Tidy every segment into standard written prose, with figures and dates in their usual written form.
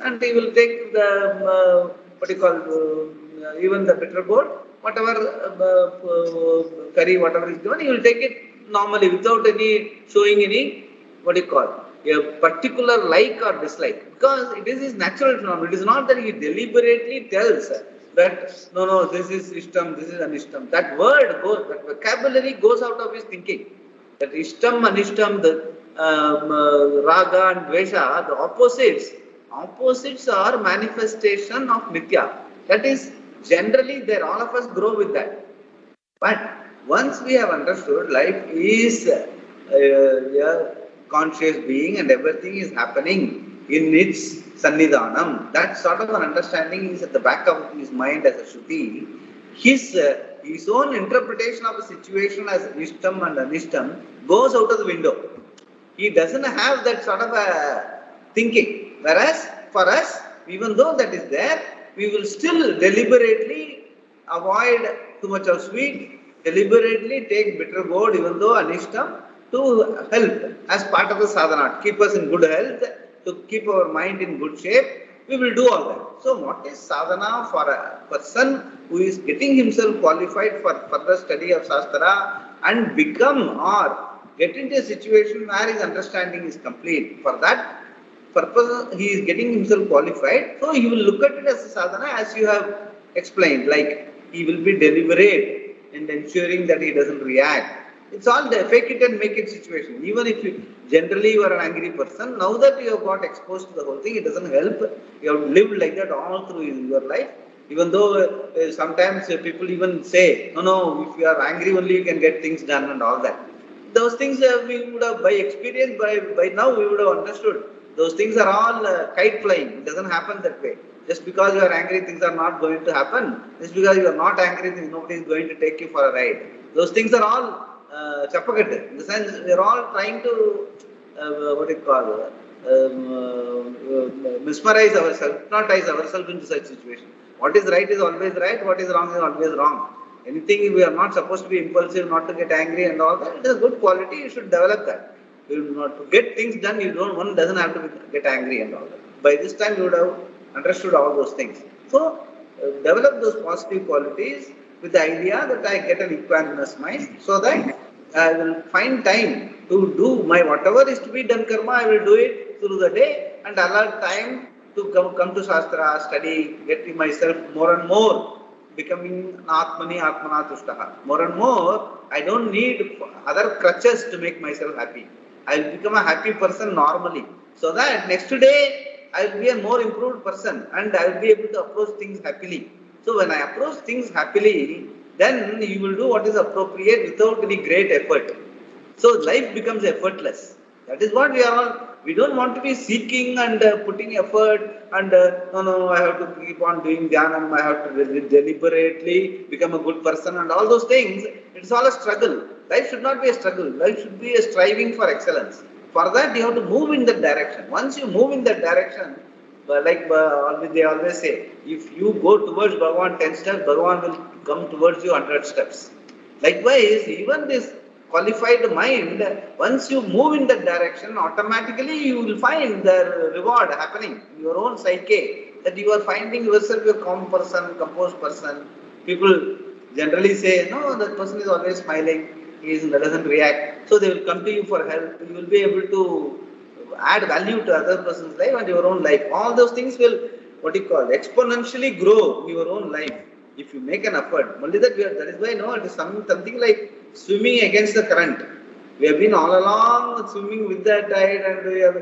and he will take the even the bitter gourd, whatever curry, whatever is given, he will take it normally without any showing any a particular like or dislike, because it is his natural phenomenon. It is not that he deliberately tells that no, this is ishtam, this is anishtam. That word goes, that vocabulary goes out of his thinking. That ishtam, anishtam, the raga and dvesha, the opposites are manifestation of nitya. That is generally there. All of us grow with that. But once we have understood life is a conscious being and everything is happening in its sannidhanam, that sort of an understanding is at the back of his mind as a shruti. His own interpretation of a situation as ishtam and anishtam goes out of the window. He doesn't have that sort of a thinking. Whereas for us, even though that is there, we will still deliberately avoid too much of sweet, deliberately take bitter gourd, even though anishtam, to help as part of the sadhana, keep us in good health, to keep our mind in good shape. We will do all that. So what is sadhana for a person who is getting himself qualified for further study of Shastra and become or get into a situation where his understanding is complete? For that purpose, he is getting himself qualified. So he will look at it as a sadhana, as you have explained, like he will be deliberate in ensuring that he doesn't react. It's all the fake it and make it situation. Even if you generally you are an angry person, now that you have got exposed to the whole thing, it doesn't help. You have lived like that all through your life. Even though sometimes people even say, no, if you are angry only you can get things done and all that. Those things we would have, by experience, by now we would have understood. Those things are all kite flying. It doesn't happen that way. Just because you are angry, things are not going to happen. Just because you are not angry, nobody is going to take you for a ride. Those things are all chapakat. In the sense, we are all trying to, mesmerize ourselves, hypnotize ourselves into such situation. What is right is always right, what is wrong is always wrong. Anything we are not supposed to be impulsive, not to get angry and all that, it is a good quality, you should develop that. To get things done, one doesn't have to get angry and all that. By this time, you would have understood all those things. So, develop those positive qualities with the idea that I get an equanimous mind, so that I will find time to do my whatever is to be done karma, I will do it through the day and allow time to come to Shastra, study, get myself more and more becoming Atmani Atmana Tushtaha. More and more, I don't need other crutches to make myself happy. I will become a happy person normally, so that next day I will be a more improved person and I will be able to approach things happily. So when I approach things happily, then you will do what is appropriate without any great effort. So life becomes effortless. That is what we are all. We don't want to be seeking and putting effort and no, I have to keep on doing dhyanam, I have to deliberately become a good person and all those things. It's all a struggle. Life should not be a struggle. Life should be a striving for excellence. For that, you have to move in that direction. Once you move in that direction, like they always say, if you go towards Bhagavan 10 steps, Bhagavan will come towards you 100 steps. Likewise, even this qualified mind, once you move in that direction, automatically you will find the reward happening in your own psyche, that you are finding yourself a calm person, composed person. People generally say, no, that person is always smiling, he doesn't react. So they will come to you for help. You will be able to add value to other person's life and your own life. All those things will, exponentially grow in your own life if you make an effort. Only that is why it is something like swimming against the current. We have been all along swimming with the tide, and we have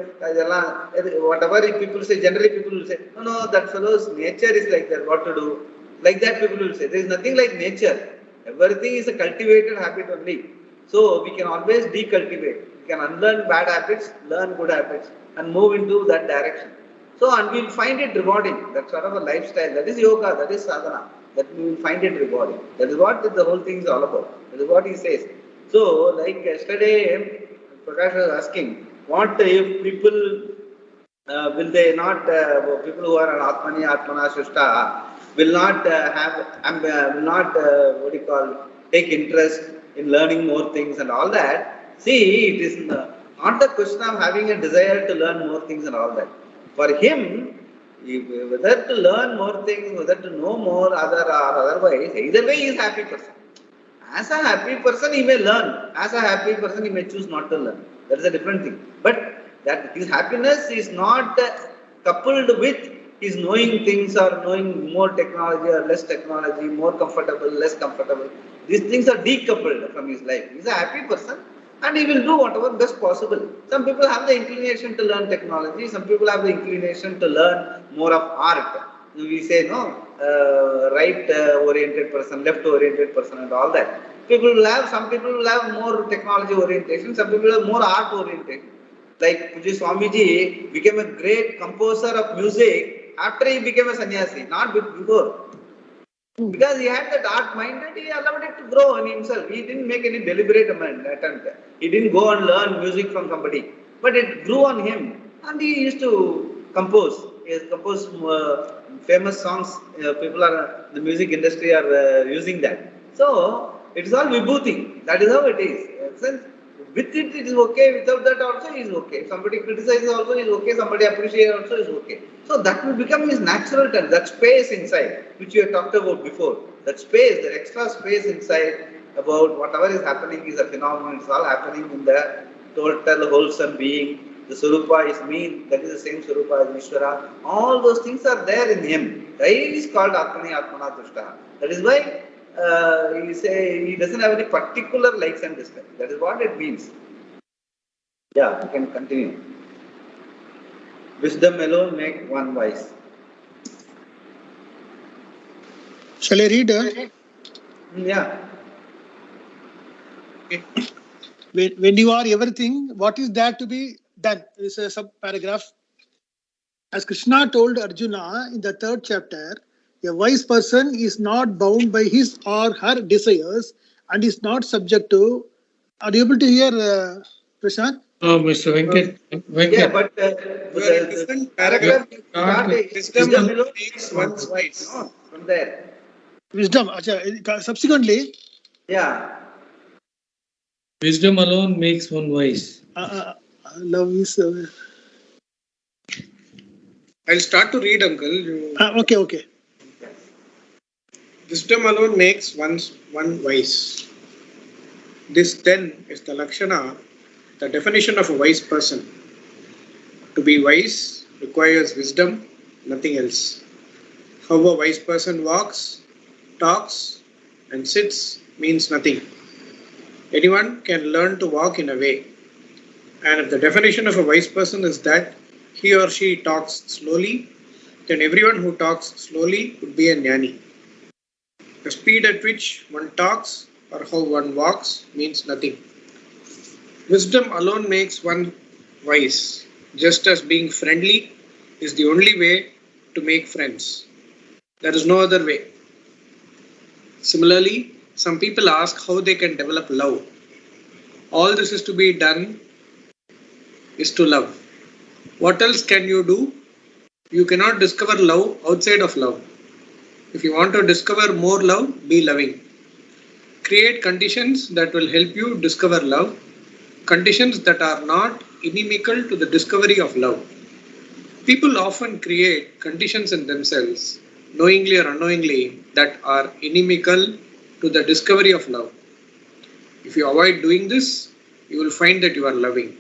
whatever people say. Generally, people will say, no, that fellow's nature is like that. What to do? Like that, people will say. There is nothing like nature. Everything is a cultivated habit only. So we can always decultivate. We can unlearn bad habits, learn good habits, and move into that direction. So, and we will find it rewarding. That sort of a lifestyle. That is yoga. That is sadhana. That we will find it rewarding. That is what the whole thing is all about. That is what he says. So, like yesterday, Prakash was asking, what if people will they not, people who are an Atmani, Atmana, Shushta, will not take interest in learning more things and all that. See, it is not the question of having a desire to learn more things and all that. For him, Whether to learn more things, whether to know more, or otherwise, either way he is a happy person. As a happy person, he may learn. As a happy person, he may choose not to learn. That is a different thing. But that his happiness is not coupled with his knowing things or knowing more technology or less technology, more comfortable, less comfortable. These things are decoupled from his life. He is a happy person and he will do whatever best possible. Some people have the inclination to learn technology. Some people have the inclination to learn more of art. We say no, right oriented person, left oriented person and all that. Some people will have more technology orientation, some people have more art orientation. Like Puji Swamiji became a great composer of music after he became a sannyasi, not before. Because he had that art mind and he allowed it to grow in himself. He didn't make any deliberate attempt. He didn't go and learn music from somebody. But it grew on him and he used to compose. He has composed famous songs. The music industry are using that. So, it is all vibhuti. That is how it is. With it, it is okay. Without that also, he is okay. If somebody criticizes also, he is okay. Somebody appreciates also, is okay. So that will become his natural turn. That space inside, which we have talked about before. That space, that extra space inside about whatever is happening is a phenomenon. It's all happening in the total wholesome being. The Swarupa is me. That is the same Swarupa as Ishvara. All those things are there in him. Right? It is called Atmani Atmana Tushtaha. That is why he doesn't have any particular likes and dislikes. That is what it means. Yeah, we can continue. Wisdom alone make one wise. Shall I read? Yeah. When you are everything, what is there to be done? This is a sub paragraph. As Krishna told Arjuna in the 3rd chapter, a wise person is not bound by his or her desires and is not subject to. Are you able to hear, Prashant? Oh, Mr. Venkat. Yeah, but the different paragraph wisdom makes one's wise. No, from there. Wisdom. Subsequently. Yeah. Wisdom alone makes one wise. Love is. I'll start to read, uncle. Okay. Wisdom alone makes one wise. This then is the lakshana, the definition of a wise person. To be wise requires wisdom, nothing else. How a wise person walks, talks, and sits means nothing. Anyone can learn to walk in a way. And if the definition of a wise person is that he or she talks slowly, then everyone who talks slowly would be a jnani. The speed at which one talks or how one walks means nothing. Wisdom alone makes one wise, just as being friendly is the only way to make friends. There is no other way. Similarly, some people ask how they can develop love. All this is to be done is to love. What else can you do? You cannot discover love outside of love. If you want to discover more love, be loving. Create conditions that will help you discover love, conditions that are not inimical to the discovery of love. People often create conditions in themselves, knowingly or unknowingly, that are inimical to the discovery of love. If you avoid doing this, you will find that you are loving.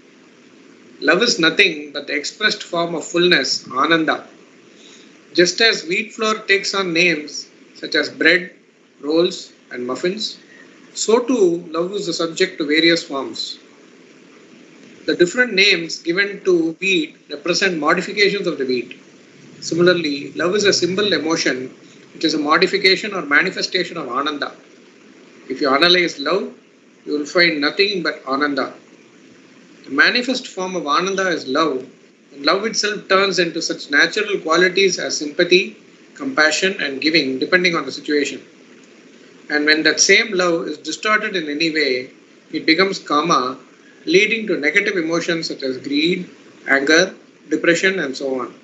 Love is nothing but the expressed form of fullness, ananda. Just as wheat flour takes on names such as bread, rolls, and muffins, so too love is the subject to various forms. The different names given to wheat represent modifications of the wheat. Similarly, love is a symbol emotion which is a modification or manifestation of ananda. If you analyze love, you will find nothing but ananda. The manifest form of ananda is love, and love itself turns into such natural qualities as sympathy, compassion, and giving, depending on the situation. And when that same love is distorted in any way, it becomes kama, leading to negative emotions such as greed, anger, depression, and so on.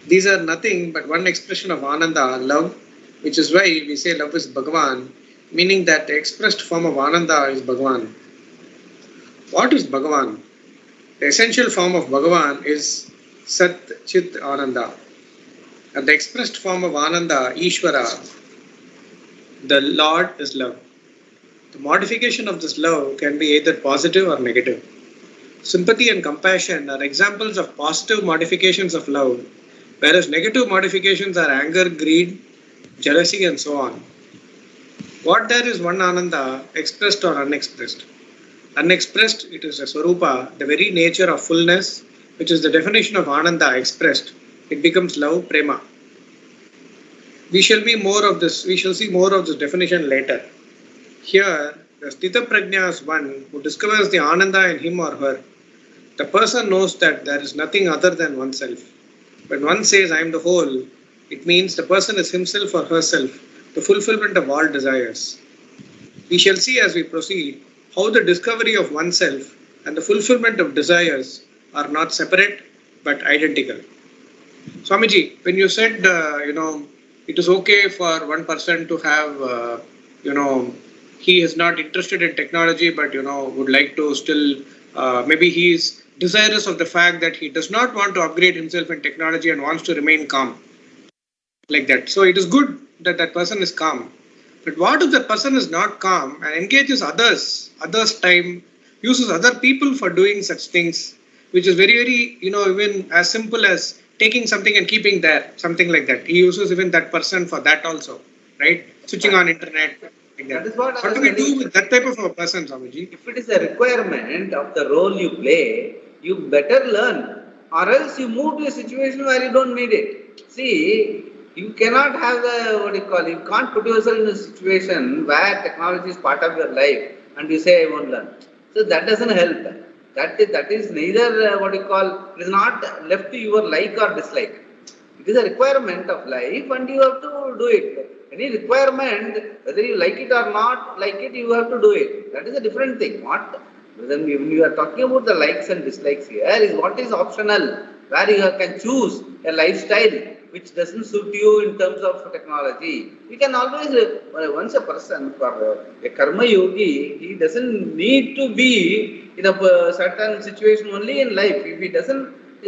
These are nothing but one expression of ananda, love, which is why we say love is Bhagavan, meaning that the expressed form of ananda is Bhagavan. What is Bhagavan? The essential form of Bhagavan is Sat Chit Ananda. And the expressed form of Ananda, Ishvara, the Lord is love. The modification of this love can be either positive or negative. Sympathy and compassion are examples of positive modifications of love, whereas negative modifications are anger, greed, jealousy, and so on. What there is one Ananda, expressed or unexpressed. Unexpressed, it is a Swarupa, the very nature of fullness, which is the definition of Ananda expressed. It becomes love, prema. We shall see more of this definition later. Here, the Sthita Prajna is one who discovers the Ananda in him or her. The person knows that there is nothing other than oneself. When one says, I am the whole, it means the person is himself or herself, the fulfillment of all desires. We shall see as we proceed how the discovery of oneself and the fulfillment of desires are not separate but identical. Swamiji, when you said, it is okay for one person to have, he is not interested in technology, but, would like to still, maybe he is desirous of the fact that he does not want to upgrade himself in technology and wants to remain calm. Like that. So it is good that that person is calm. But what if that person is not calm and engages others time, uses other people for doing such things, which is very, very, even as simple as taking something and keeping there, something like that. He uses even that person for that also, right? Switching on internet. Like that. That is what do we do with that type of a person, Swamiji? If it is a requirement of the role you play, you better learn, or else you move to a situation where you don't need it. See, you cannot have you can't put yourself in a situation where technology is part of your life and you say, I won't learn. So that doesn't help. That is neither, it is not left to your like or dislike. It is a requirement of life and you have to do it. Any requirement, whether you like it or not like it, you have to do it. That is a different thing. When you are talking about the likes and dislikes here, is what is optional, where you can choose a lifestyle which doesn't suit you in terms of technology. We can always, once a person, for a karma yogi, he doesn't need to be in a certain situation only in life. If he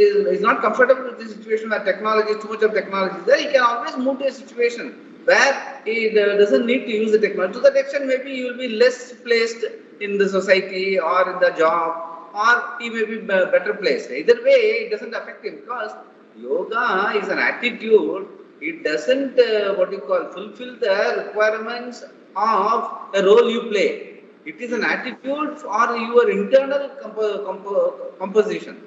is not comfortable with the situation where technology, too much of technology is there, he can always move to a situation where he doesn't need to use the technology. To that extent, maybe he will be less placed in the society or in the job, or he may be better placed. Either way, it doesn't affect him, because yoga is an attitude. It doesn't, fulfill the requirements of the role you play. It is an attitude for your internal composition.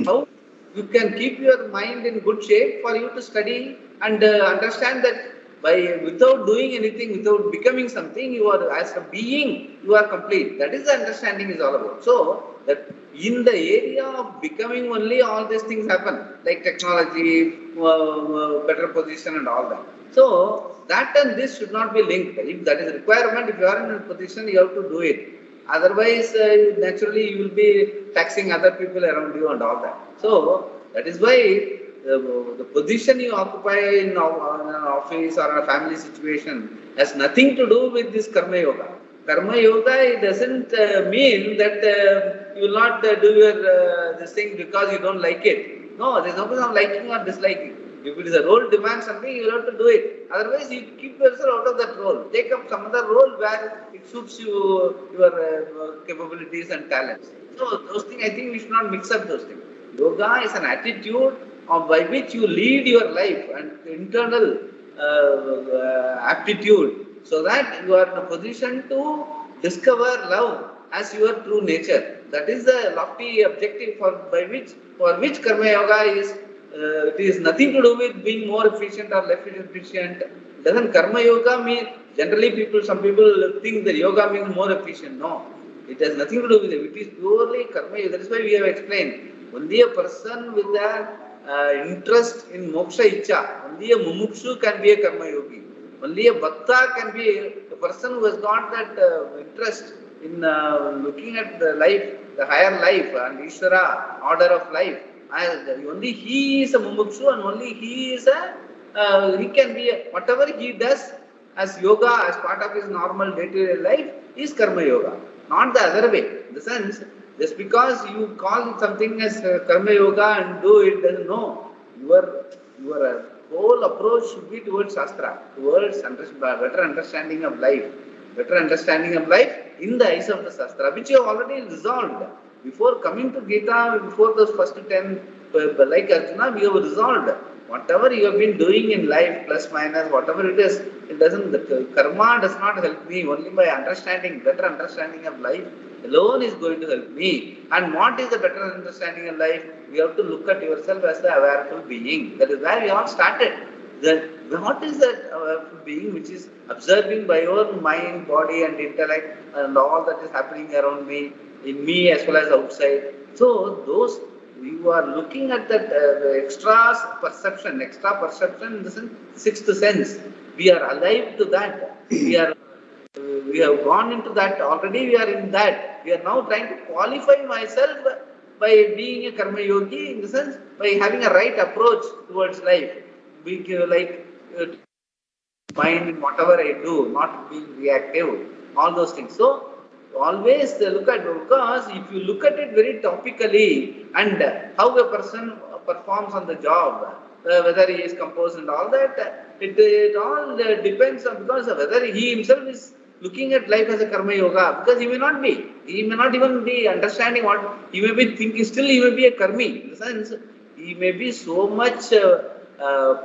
How you can keep your mind in good shape for you to study and understand that without doing anything, without becoming something, you are, as a being, you are complete. That is the understanding is all about. So, that in the area of becoming only, all these things happen, like technology, better position and all that. So, that and this should not be linked. If that is a requirement, if you are in a position, you have to do it. Otherwise, naturally, you will be taxing other people around you and all that. So, that is why the position you occupy in an office or a family situation has nothing to do with this karma yoga. Karma yoga, it doesn't mean that you will not do your this thing because you don't like it. No, there is no question of liking or disliking. If it is a role demands something, you will have to do it. Otherwise, you keep yourself out of that role. Take up some other role where it suits you, your capabilities and talents. So those things, I think we should not mix up those things. Yoga is an attitude by which you lead your life and internal aptitude, so that you are in a position to discover love as your true nature. That is the lofty objective for which karma yoga is. It is nothing to do with being more efficient or less efficient. Doesn't karma yoga mean, generally some people think that yoga means more efficient. No, it has nothing to do with it. It is purely karma yoga. That is why we have explained. Only a person with an interest in moksha icha, only a mumukshu can be a karma yogi. Only a bhakta can be a person who has got that interest in looking at the life, the higher life and Ishvara, order of life. Only he is a mumukshu, and only he is he can be whatever he does as yoga, as part of his normal day-to-day life, is karma yoga. Not the other way. In the sense, just because you call something as karma yoga and do it, then no, you are whole approach should be towards Shastra, towards better understanding of life. Better understanding of life in the eyes of the Shastra, which you have already resolved. Before coming to Gita, before those first 10, like Arjuna, we have resolved. Whatever you have been doing in life, plus minus, whatever it is, it doesn't, the karma does not help me. Only by understanding, better understanding of life alone is going to help me. And what is the better understanding of life? We have to look at yourself as the awareable being. That is where we all started. That what is that being which is observing by your mind, body and intellect and all that is happening around me, in me as well as outside. So those, you are looking at that extra perception in the sense, sixth sense. We are alive to that. We have gone into that already. We are in that. We are now trying to qualify myself by being a karma yogi, in the sense by having a right approach towards life. Be like mind in whatever I do, not being reactive, all those things. So always look at, because if you look at it very topically and how a person performs on the job, whether he is composed and all that, it all depends on, because whether he himself is looking at life as a karma yoga, because he may not even be understanding what he may be thinking. Still he may be a karmi, in the sense he may be so much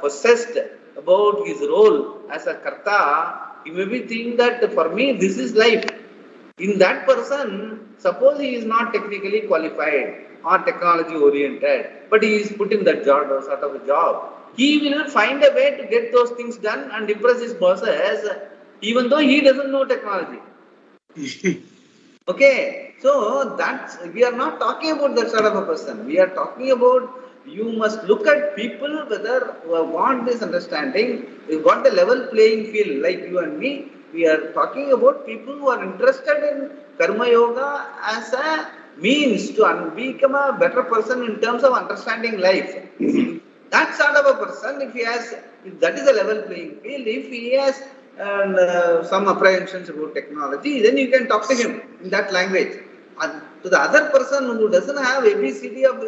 possessed about his role as a karta. He may be thinking that for me this is life. In that person, suppose he is not technically qualified or technology oriented, but he is put in that job or sort of a job, he will find a way to get those things done and impress his bosses, even though he doesn't know technology. Okay, so that's, we are not talking about that sort of a person. We are talking about, you must look at people whether who want this understanding, you want the level playing field like you and me. We are talking about people who are interested in karma yoga as a means to become a better person in terms of understanding life. That sort of a person, if he has, if that is a level playing field, if he has some apprehensions about technology, then you can talk to him in that language. And to the other person who doesn't have ABCD of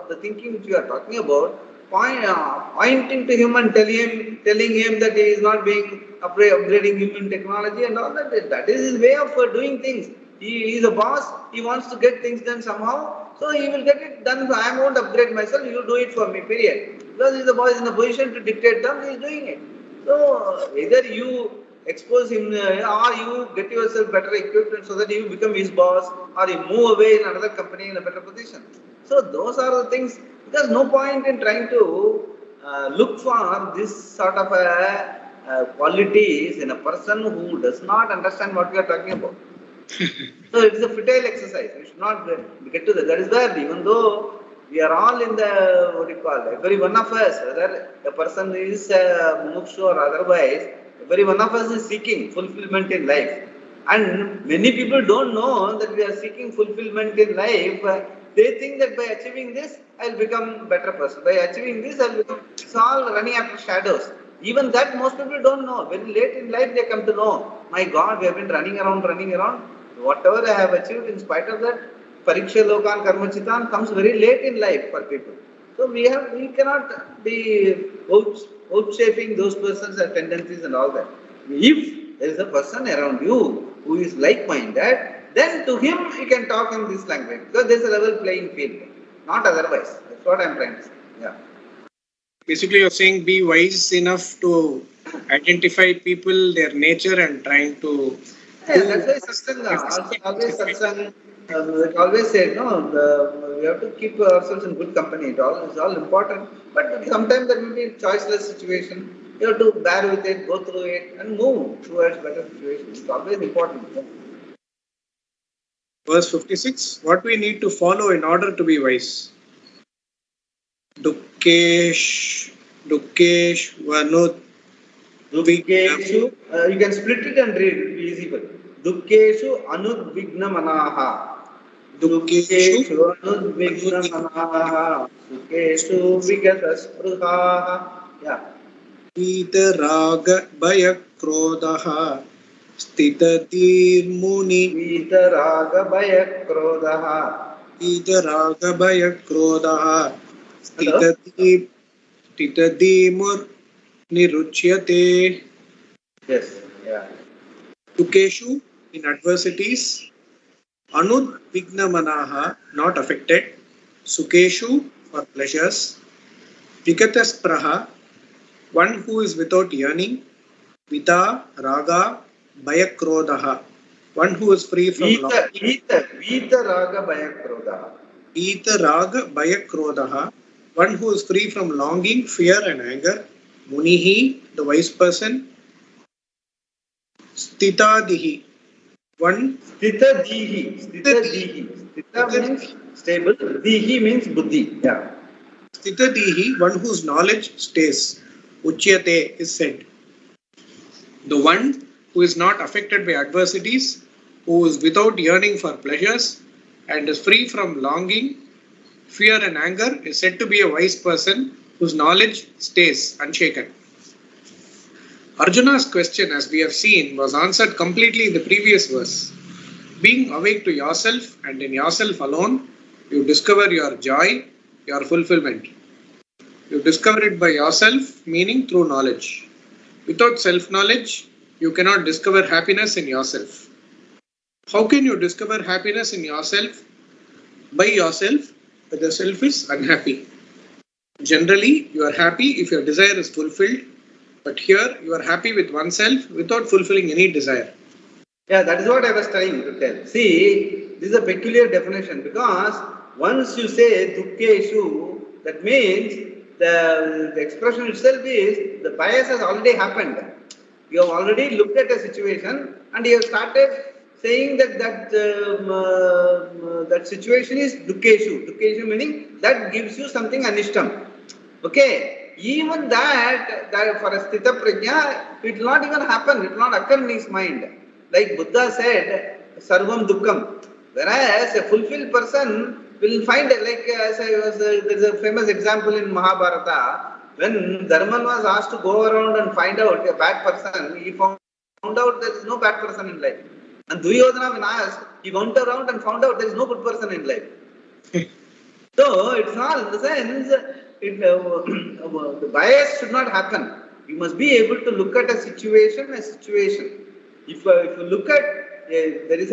the thinking which you are talking about, pointing to him and telling him that he is not being upgrading him in technology and all that. That is his way of doing things. He is a boss. He wants to get things done somehow. So he will get it done. I won't upgrade myself. You do it for me, period. Because he is the boss in a position to dictate them. He is doing it. So either you expose him or you get yourself better equipped so that you become his boss, or you move away in another company in a better position. So those are the things. There's no point in trying to look for this sort of qualities in a person who does not understand what we are talking about. So it is a futile exercise. We should not get to that. That is where, even though we are all in the, what do you call it, every one of us, whether a person is mukshu or otherwise, every one of us is seeking fulfillment in life. And many people don't know that we are seeking fulfillment in life. They think that by achieving this, I will become a better person. By achieving this, I will become, it's all running after shadows. Even that most people don't know. Very late in life they come to know, my God, we have been running around. Whatever I have achieved, in spite of that, Pariksha Lokan Karmachitan comes very late in life for people. So we cannot be outshaping those persons' tendencies and all that. If there is a person around you who is like-minded, then to him you can talk in this language, because there is a level playing field, not otherwise. That's what I am trying to say. Yeah. Basically, you're saying be wise enough to identify people, their nature, and trying to. Yeah, that's why satsanga, always satsanga, it always said, no, we have to keep ourselves in good company. It's all important. But sometimes there will be a choiceless situation. You have to bear with it, go through it, and move towards better situations. It's always important. Verse 56. What we need to follow in order to be wise? Dukkesh Vanud. Dukkeshu, you can split it and read. It will be easy. Dukkeshu anudvigna manaha. Dukkeshu anudvigna manaha. Dukkeshu vigataspruhaha. Yeah. Vitaraga Bhaya Krodaha Stitadir Muni. Vitaraga Bhaya Krodaha. Vitaraga Bhaya Krodaha Stitadimur niruchyate. Yes. Yeah. Sukeshu, in adversities. Anudvignamanaha, not affected. Sukeshu, for pleasures. Vikataspraha, one who is without yearning. Vita, raga, bayakrodaha, one who is free from Vita raga bayakrodaha. Vita raga bayakrodaha, one who is free from longing, fear and anger. Munihi, the wise person. Stitadihi, one. Stita dihi. Stita means stable. Dihi means buddhi. Yeah. Stitadihi, one whose knowledge stays. Uchyate is said. The one who is not affected by adversities, who is without yearning for pleasures, and is free from longing, fear and anger, is said to be a wise person whose knowledge stays unshaken. Arjuna's question, as we have seen, was answered completely in the previous verse. Being awake to yourself and in yourself alone, you discover your joy, your fulfillment. You discover it by yourself, meaning through knowledge. Without self-knowledge, you cannot discover happiness in yourself. How can you discover happiness in yourself? By yourself, when the self is unhappy. Generally, you are happy if your desire is fulfilled, but here you are happy with oneself without fulfilling any desire. Yeah, that is what I was trying to tell. See, this is a peculiar definition because once you say dukkeshu, that means the expression itself is the bias has already happened. You have already looked at a situation and you have started saying that situation is dukkeshu. Dukkeshu meaning that gives you something anishtam. Okay. Even that for a sthita prajna, it will not even happen. It will not occur in his mind. Like Buddha said, sarvam dukkam. Whereas a fulfilled person will find, like there is a famous example in Mahabharata, when Dharman was asked to go around and find out a bad person, he found out there is no bad person in life. And Duryodhana, when asked, he went around and found out there is no good person in life. So it's all in the sense, the bias should not happen. You must be able to look at a situation. If you look at, there is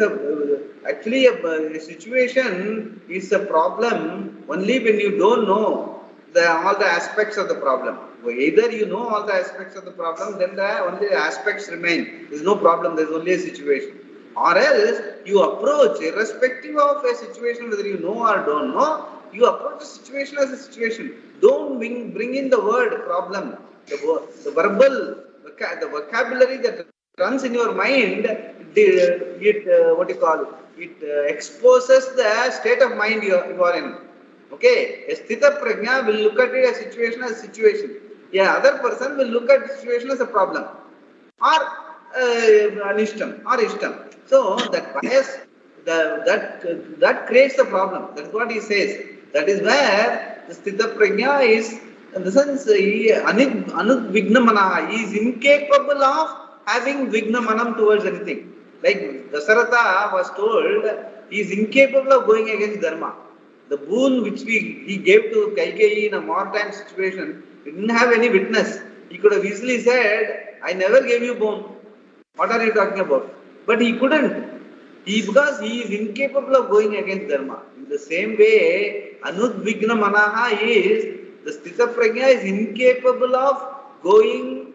actually a situation is a problem only when you don't know all the aspects of the problem. Either you know all the aspects of the problem, then only the aspects remain. There is no problem, there is only a situation. Or else you approach, irrespective of a situation, whether you know or don't know, you approach the situation as a situation. Don't bring in the word problem. The verbal, the vocabulary that runs in your mind, it exposes the state of mind you are in. Okay, a sthita prajna will look at it as situation as situation. Yeah, other person will look at the situation as a problem or anishtam or ishtam. So that bias, that creates the problem. That's what he says. That is where the sthita prajna is, in the sense, anudvignamanaha. He is incapable of having vignamanam towards anything. Like Dasaratha was told, he is incapable of going against dharma. The boon which he gave to Kaikeyi in a wartime situation, he didn't have any witness. He could have easily said, I never gave you boon. What are you talking about? But he couldn't. Because he is incapable of going against dharma. In the same way, anudvigna manaha is, the sthita prajna is incapable of going,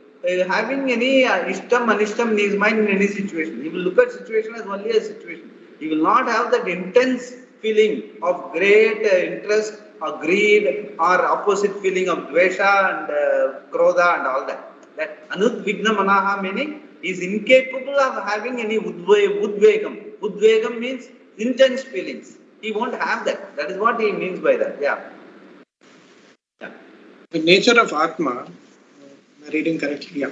having any ishtam, anishtam in his mind in any situation. He will look at situation as only a situation. He will not have that intense feeling of great interest or greed or opposite feeling of dvesha and krodha and all that. That anudvigna manaha meaning is incapable of having any udvegam. Udvegam means intense feelings. He won't have that. That is what he means by that. Yeah. The nature of Atma, am I reading correctly? Yeah.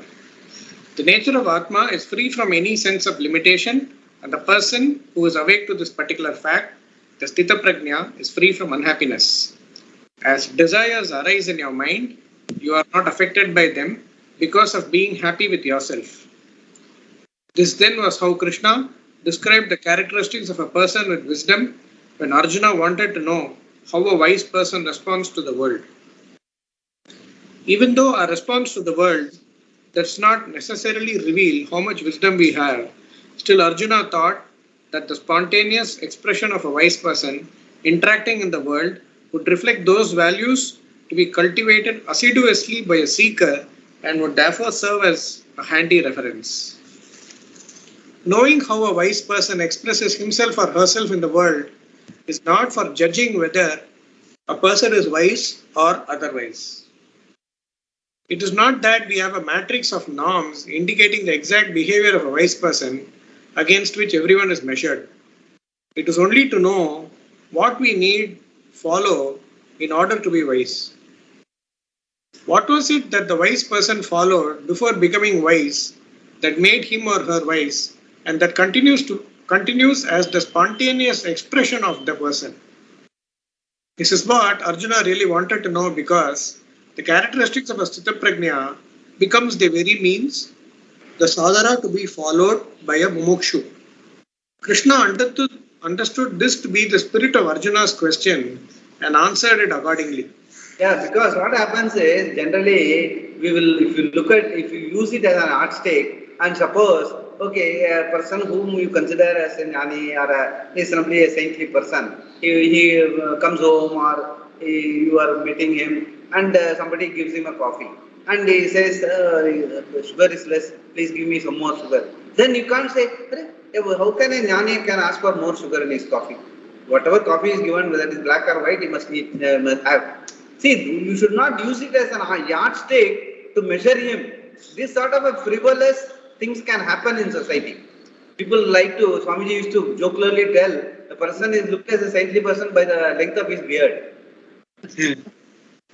The nature of Atma is free from any sense of limitation, and the person who is awake to this particular fact, the sthita prajna, is free from unhappiness. As desires arise in your mind, you are not affected by them because of being happy with yourself. This then was how Krishna described the characteristics of a person with wisdom when Arjuna wanted to know how a wise person responds to the world. Even though our response to the world does not necessarily reveal how much wisdom we have, still Arjuna thought that the spontaneous expression of a wise person interacting in the world would reflect those values to be cultivated assiduously by a seeker and would therefore serve as a handy reference. Knowing how a wise person expresses himself or herself in the world is not for judging whether a person is wise or otherwise. It is not that we have a matrix of norms indicating the exact behavior of a wise person against which everyone is measured. It is only to know what we need follow in order to be wise. What was it that the wise person followed before becoming wise that made him or her wise and that continues as the spontaneous expression of the person? This is what Arjuna really wanted to know, because the characteristics of a Sthita Prajna becomes the very means, the sadhana to be followed by a mumukshu. Krishna understood this to be the spirit of Arjuna's question and answered it accordingly. Yeah, because what happens is generally if you use it as an yardstick, and suppose, okay, a person whom you consider as a jnani or a reasonably a saintly person, he comes home or you are meeting him and somebody gives him a coffee and he says, sugar is less, please give me some more sugar. Then you can't say, how can a jnani can ask for more sugar in his coffee? Whatever coffee is given, whether it is black or white, he must have. See, you should not use it as a yardstick to measure him. This sort of a frivolous things can happen in society. People like to, Swamiji used to jocularly tell, a person is looked as a saintly person by the length of his beard.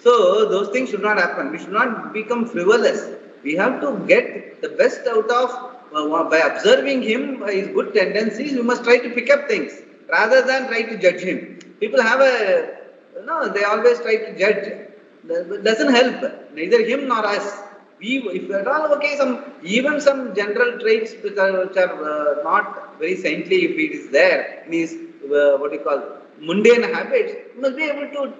So those things should not happen. We should not become frivolous. We have to get the best out of, by observing him, his good tendencies, we must try to pick up things rather than try to judge him. People have they always try to judge. It doesn't help, neither him nor us. If at all, okay, even some general traits which are not very saintly, if it is there in his, mundane habits, you must be able to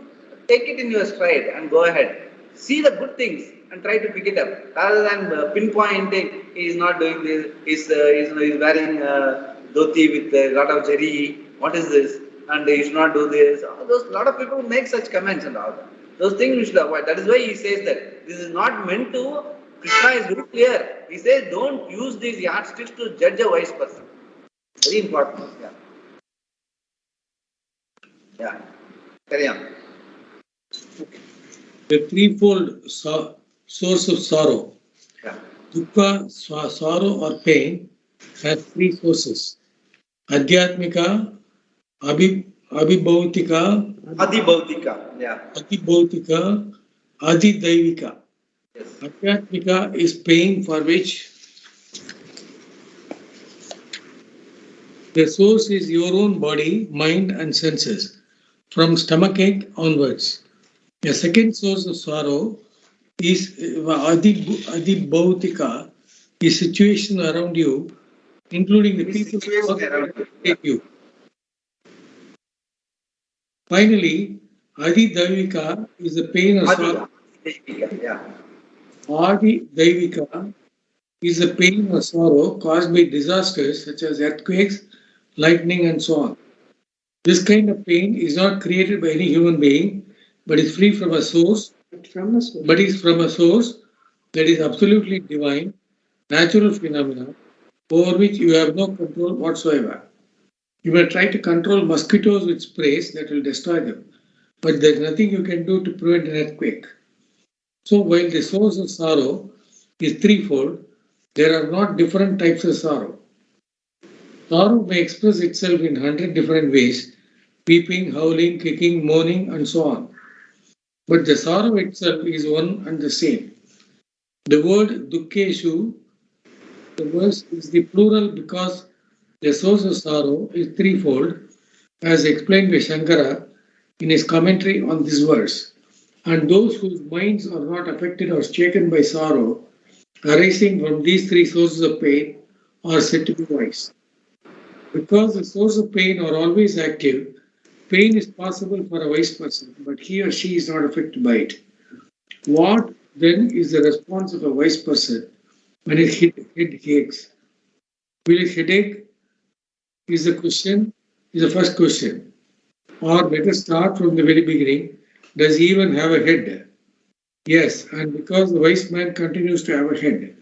take it in your stride and go ahead. See the good things and try to pick it up, rather than pinpointing, he is not doing this, he's wearing dhoti with a lot of jari, what is this? And he should not do this. A lot of people make such comments and all that. Those things we should avoid. That is why he says that this is not meant to. Krishna is very clear. He says, don't use these yardsticks to judge a wise person. Very important. Yeah. Carry on. The threefold source of sorrow. Yeah. Dukkha, sorrow or pain, has three sources. Adhyatmika, Abhibhautika, Adhibhautika. Yeah. Adhibhautika, Adhidaivika. Yes. Adhyatmika is pain for which the source is your own body, mind and senses, from stomachache onwards. The second source of sorrow is Adhibhautika, is situation around you, including the people who take you. Finally, Adhidaivika is the pain or sorrow. Adhidaivika is the pain or sorrow caused by disasters such as earthquakes, lightning, and so on. This kind of pain is not created by any human being, but is free from a source. But is from a source that is absolutely divine, natural phenomena over which you have no control whatsoever. You may try to control mosquitoes with sprays that will destroy them, but there is nothing you can do to prevent an earthquake. So while the source of sorrow is threefold, there are not different types of sorrow. Sorrow may express itself in 100 different ways: weeping, howling, kicking, moaning, and so on. But the sorrow itself is one and the same. The word dukkeshu, the verse is the plural because the source of sorrow is threefold, as explained by Shankara in his commentary on this verse. And those whose minds are not affected or shaken by sorrow arising from these three sources of pain are said to be wise. Because the source of pain are always active, pain is possible for a wise person, but he or she is not affected by it. What then is the response of a wise person when his head aches. Will his headache is the first question. Or let us start from the very beginning. Does he even have a head? Yes, and because the wise man continues to have a head,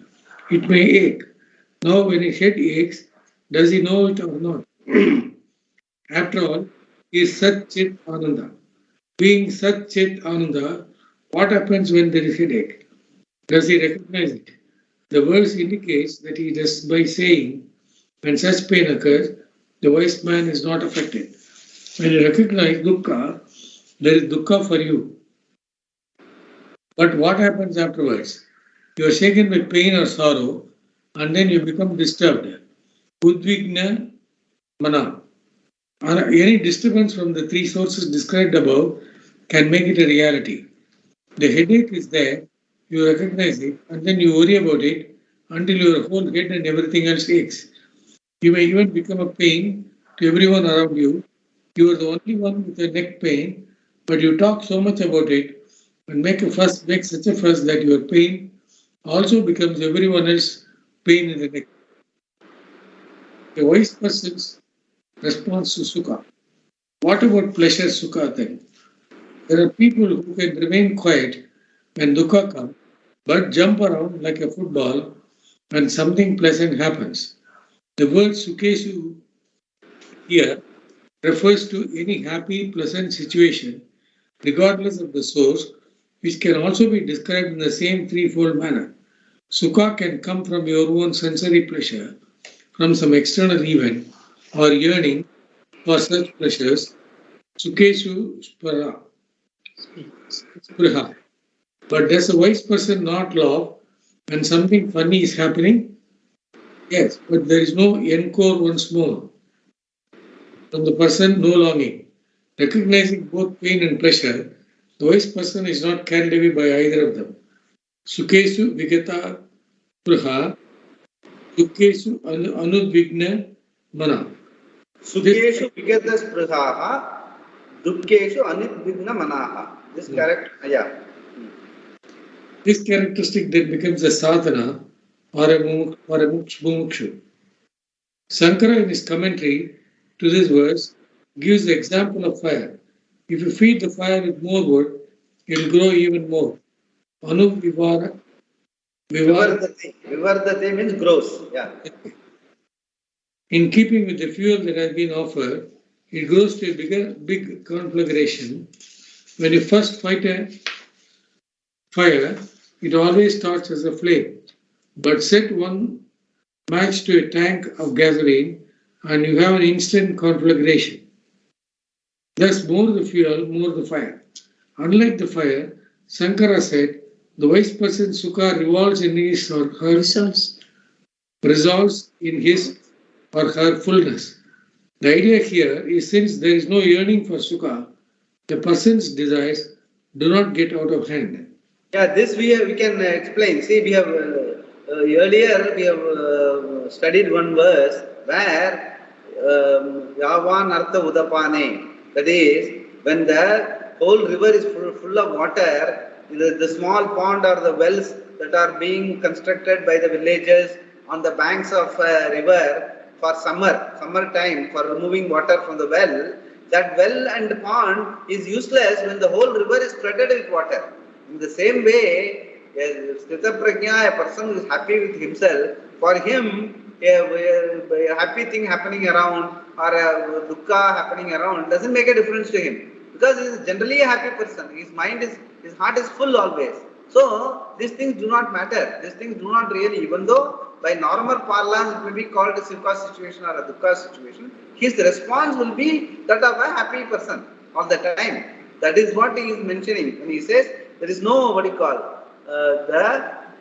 it may ache. Now, when his head aches, does he know it or not? After all, he is Sat Chit Ananda. Being Sat Chit Ananda, what happens when there is headache? Does he recognize it? The verse indicates that he does by saying, when such pain occurs, the wise man is not affected. When you recognize dukkha, there is dukkha for you. But what happens afterwards? You are shaken with pain or sorrow, and then you become disturbed. Udvigna mana. Any disturbance from the three sources described above can make it a reality. The headache is there, you recognize it, and then you worry about it until your whole head and everything else aches. You may even become a pain to everyone around you. You are the only one with a neck pain, but you talk so much about it and make such a fuss that your pain also becomes everyone else's pain in the neck. A wise person's response to sukha. What about pleasure sukha then? There are people who can remain quiet when dukkha comes, but jump around like a football when something pleasant happens. The word sukeshu here refers to any happy, pleasant situation, regardless of the source, which can also be described in the same threefold manner. Sukha can come from your own sensory pleasure, from some external event, or yearning for such pleasures. Sukeshu spurha. But does a wise person not laugh when something funny is happening? Yes, but there is no encore once more. From the person, no longing. Recognizing both pain and pleasure, the wise person is not carried away by either of them. Sukeshu vigata praha, dukeshu anudvigna mana. Sukeshu vigata spruhaha, dukkeshu anidvigna manaha. This correct? Yeah. This characteristic then becomes a sadhana or a mumukshu. Sankara, in his commentary to this verse, gives the example of fire. If you feed the fire with more wood, it will grow even more. Anuvivara. Vivardate means grows. Yeah. In keeping with the fuel that has been offered, it grows to a big conflagration. When you first fight a fire, it always starts as a flame. But set one match to a tank of gasoline and you have an instant conflagration. Thus, more the fuel, more the fire. Unlike the fire, Sankara said, the wise person's sukha revolves in his or her resolves in his or her fullness. The idea here is since there is no yearning for sukha, the person's desires do not get out of hand. Yeah, this we can explain. See, we have earlier we have studied one verse where Yavan Artha Udapane, that is, when the whole river is full of water, the small pond or the wells that are being constructed by the villagers on the banks of a river for summer time for removing water from the well, that well and pond is useless when the whole river is flooded with water. In the same way, a Sthita Prajna, a person who is happy with himself, for him, a happy thing happening around or a dukkha happening around doesn't make a difference to him. Because he is generally a happy person. His heart is full always. So, these things do not matter. These things do not really, even though by normal parlance it may be called a sukha situation or a dukkha situation, his response will be that of a happy person all the time. That is what he is mentioning when he says, there is no, the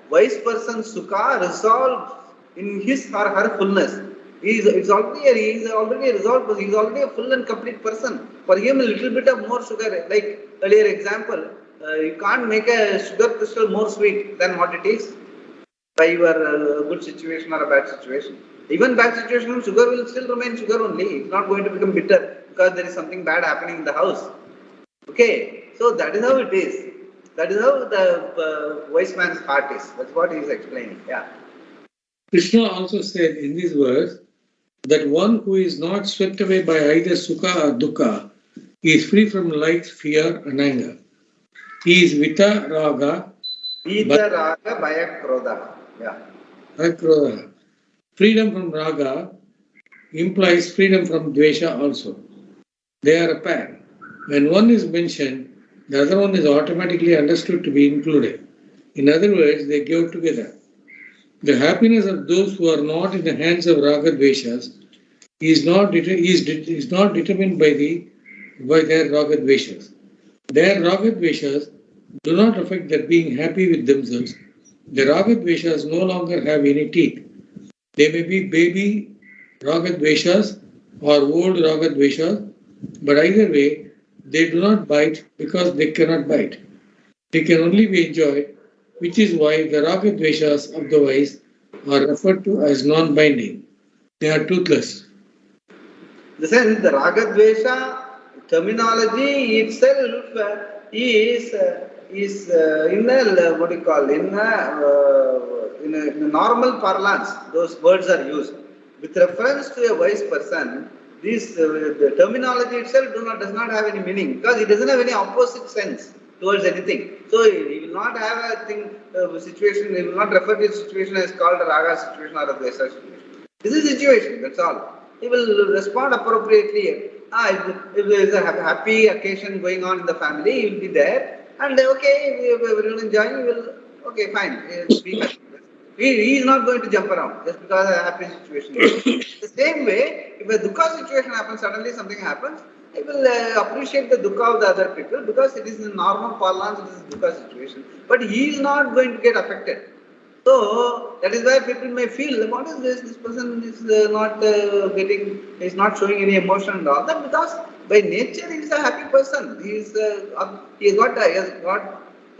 wise person's sukha resolves in his or her fullness. He is already a resolved person. He is already a full and complete person. For him, a little bit of more sugar, like earlier example, you can't make a sugar crystal more sweet than what it is by your good situation or a bad situation. Even bad situation, sugar will still remain sugar only. It's not going to become bitter because there is something bad happening in the house. Okay, so that is how it is. That is how the wise man's heart is. That's what he is explaining. Yeah. Krishna also said in this verse that one who is not swept away by either sukha or dukkha is free from likes, fear, and anger. He is vita raga, Vita raga bhaya krodha. Yeah. akrodha. Freedom from raga implies freedom from dvesha also. They are a pair. When one is mentioned, the other one is automatically understood to be included. In other words, they go together. The happiness of those who are not in the hands of raga dveshas is not determined by their raga dveshas. Their raga dveshas do not affect their being happy with themselves. The raga dveshas no longer have any teeth. They may be baby raga dveshas or old raga dveshas, but either way, they do not bite because they cannot bite. They can only be enjoyed, which is why the raga dveshas of the wise are referred to as non-binding. They are toothless. The sense, the raga dvesha terminology itself is in a what do you call in a normal parlance. Those words are used with reference to a wise person. This the terminology itself does not have any meaning because it doesn't have any opposite sense towards anything. So he will not have a situation. He will not refer to a situation as called a raga situation or a dvesha situation. This is a situation. That's all. He will respond appropriately. If there is a happy occasion going on in the family, he will be there. And okay, everyone enjoying, he will, okay, fine, be happy. He is not going to jump around just because a happy situation. The same way, if a dukkha situation happens, suddenly something happens, he will appreciate the dukkha of the other people because it is in normal parlance, it is a dukkha situation. But he is not going to get affected. So that is why people may feel, what is this? This person is is not showing any emotion and all that because by nature he is a happy person. He has got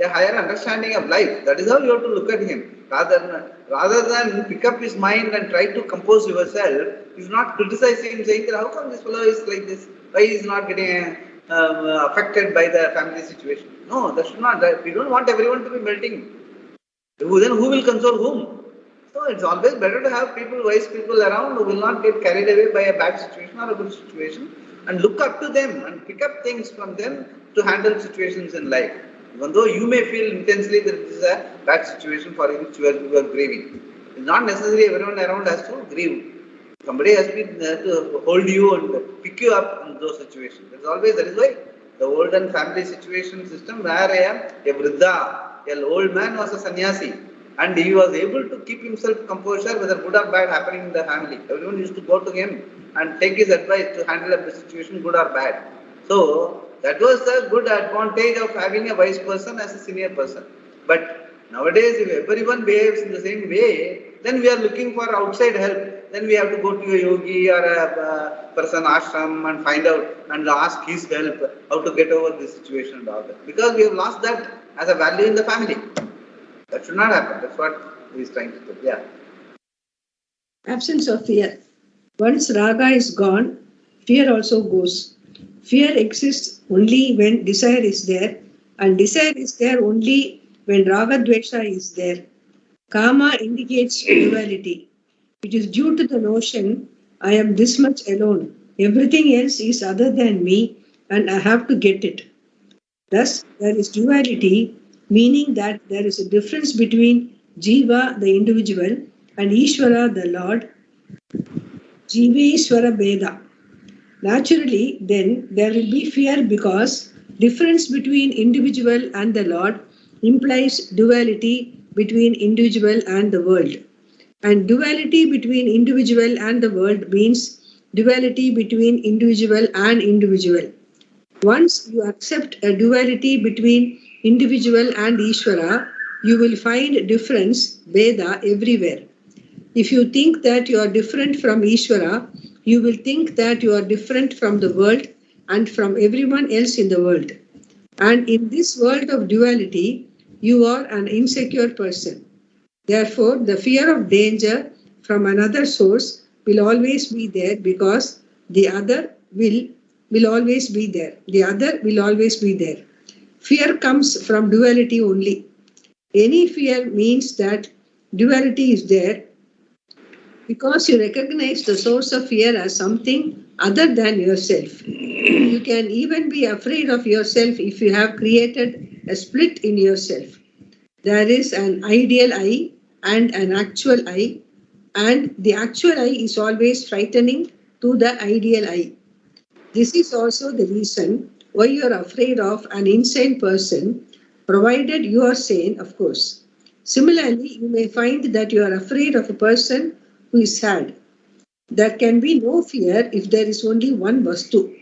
a higher understanding of life. That is how you have to look at him. Rather than pick up his mind and try to compose yourself, you should not criticize him saying that how come this fellow is like this? Why he is not getting affected by the family situation? No, that should not. We don't want everyone to be melting. Then who will console whom? So it's always better to have wise people around who will not get carried away by a bad situation or a good situation and look up to them and pick up things from them to handle situations in life. Even though you may feel intensely that this is a bad situation for which you are grieving. It's not necessarily everyone around has to grieve. Somebody has to hold you and pick you up in those situations. That is why the olden family situation system where a vriddha, an old man was a sannyasi and he was able to keep himself composure whether good or bad happening in the family. Everyone used to go to him and take his advice to handle the situation good or bad. So that was the good advantage of having a wise person as a senior person. But nowadays if everyone behaves in the same way, then we are looking for outside help. Then we have to go to a yogi or a person ashram and find out and ask his help how to get over this situation and all that. Because we have lost that as a value in the family. That should not happen. That's what he is trying to do. Yeah. Absence of fear. Once raga is gone, fear also goes. Fear exists only when desire is there, and desire is there only when raga dvesha is there. Kama indicates duality. It is due to the notion, I am this much alone. Everything else is other than me and I have to get it. Thus, there is duality, meaning that there is a difference between Jiva, the individual, and Ishvara, the Lord. Jiveshvara Beda. Naturally, then, there will be fear because difference between individual and the Lord implies duality between individual and the world. And duality between individual and the world means duality between individual and individual. Once you accept a duality between individual and Ishvara, you will find difference, Veda, everywhere. If you think that you are different from Ishvara, you will think that you are different from the world and from everyone else in the world. And in this world of duality, you are an insecure person. Therefore, the fear of danger from another source will always be there because the other will always be there. The other will always be there. Fear comes from duality only. Any fear means that duality is there because you recognize the source of fear as something other than yourself. You can even be afraid of yourself if you have created a split in yourself. There is an ideal I and an actual I, and the actual I is always frightening to the ideal I. This is also the reason why you are afraid of an insane person, provided you are sane, of course. Similarly, you may find that you are afraid of a person who is sad. There can be no fear if there is only one vastu.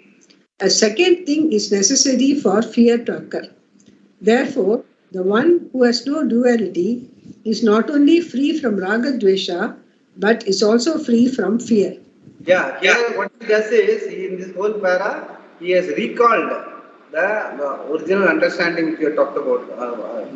A second thing is necessary for fear to occur. Therefore, the one who has no duality is not only free from raga dvesha, but is also free from fear. Yeah, here what he does is, in this whole para, he has recalled the original understanding which you talked about,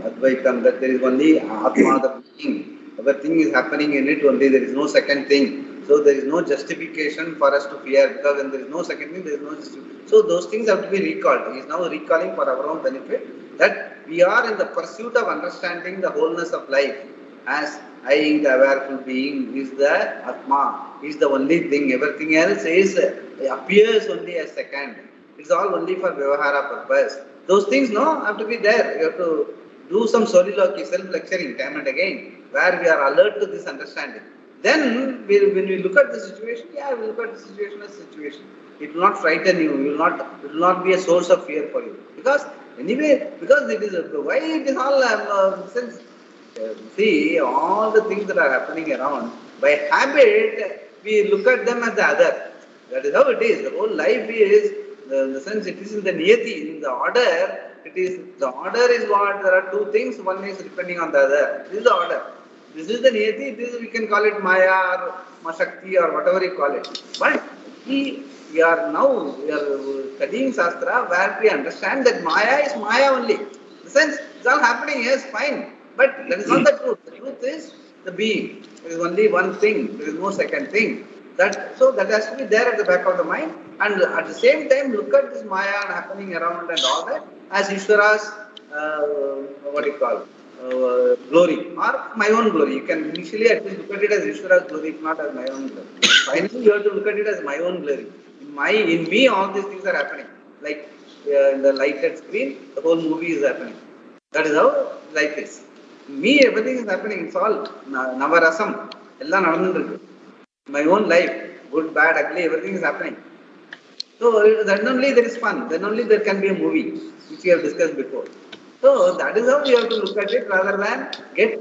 Advaitam, that there is only Atma, the being. Everything is happening in it only, there is no second thing. So there is no justification for us to fear, because when there is no second thing, there is no justification. So those things have to be recalled. He is now recalling for our own benefit that we are in the pursuit of understanding the wholeness of life as I, the awareful being, is the Atma, is the only thing. Everything else is appears only as second. It's all only for Vyavahara purpose. Those things have to be there. You have to do some soliloquy, self-lecturing time and again, where we are alert to this understanding. Then, when we look at the situation, we look at the situation as situation. It will not frighten you. It will not be a source of fear for you. Because anyway, because it is why it is all since. See, all the things that are happening around, by habit, we look at them as the other. That is how it is. The whole life is, in the sense, it is in the niyati, in the order. The order is what? There are two things, one is depending on the other. This is the order. This is the niyati, we can call it Maya or Mashakti or whatever you call it. But we are studying Shastra where we understand that Maya is Maya only. In the sense, it's all happening, yes, fine. But that is not the truth. The truth is the being. There is only one thing. There is no second thing. So that has to be there at the back of the mind. And at the same time, look at this Maya happening around and all that as Ishvara's, glory or my own glory. You can initially at least look at it as Ishvara's glory, if not as my own glory. Finally, you have to look at it as my own glory. In me, all these things are happening. Like in the lighted screen, the whole movie is happening. That is how life is. Me, everything is happening. It's all Navarasam. My own life, good, bad, ugly, everything is happening. So then only there is fun. Then only there can be a movie, which we have discussed before. So that is how we have to look at it rather than get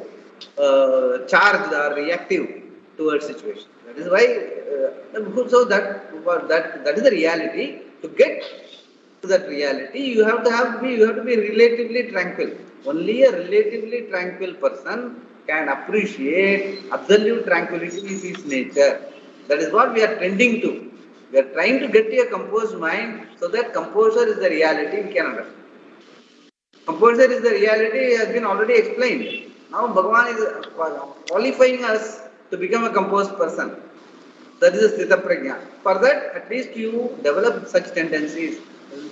charged or reactive towards situation. That is why, so that is the reality. To get to that reality, you have to be relatively tranquil. Only a relatively tranquil person can appreciate absolute tranquility is his nature. That is what we are tending to. We are trying to get to a composed mind so that composure is the reality we can understand. Composure is the reality has been already explained. Now Bhagavan is qualifying us to become a composed person. That is a Sthita Prajna. For that, at least you develop such tendencies,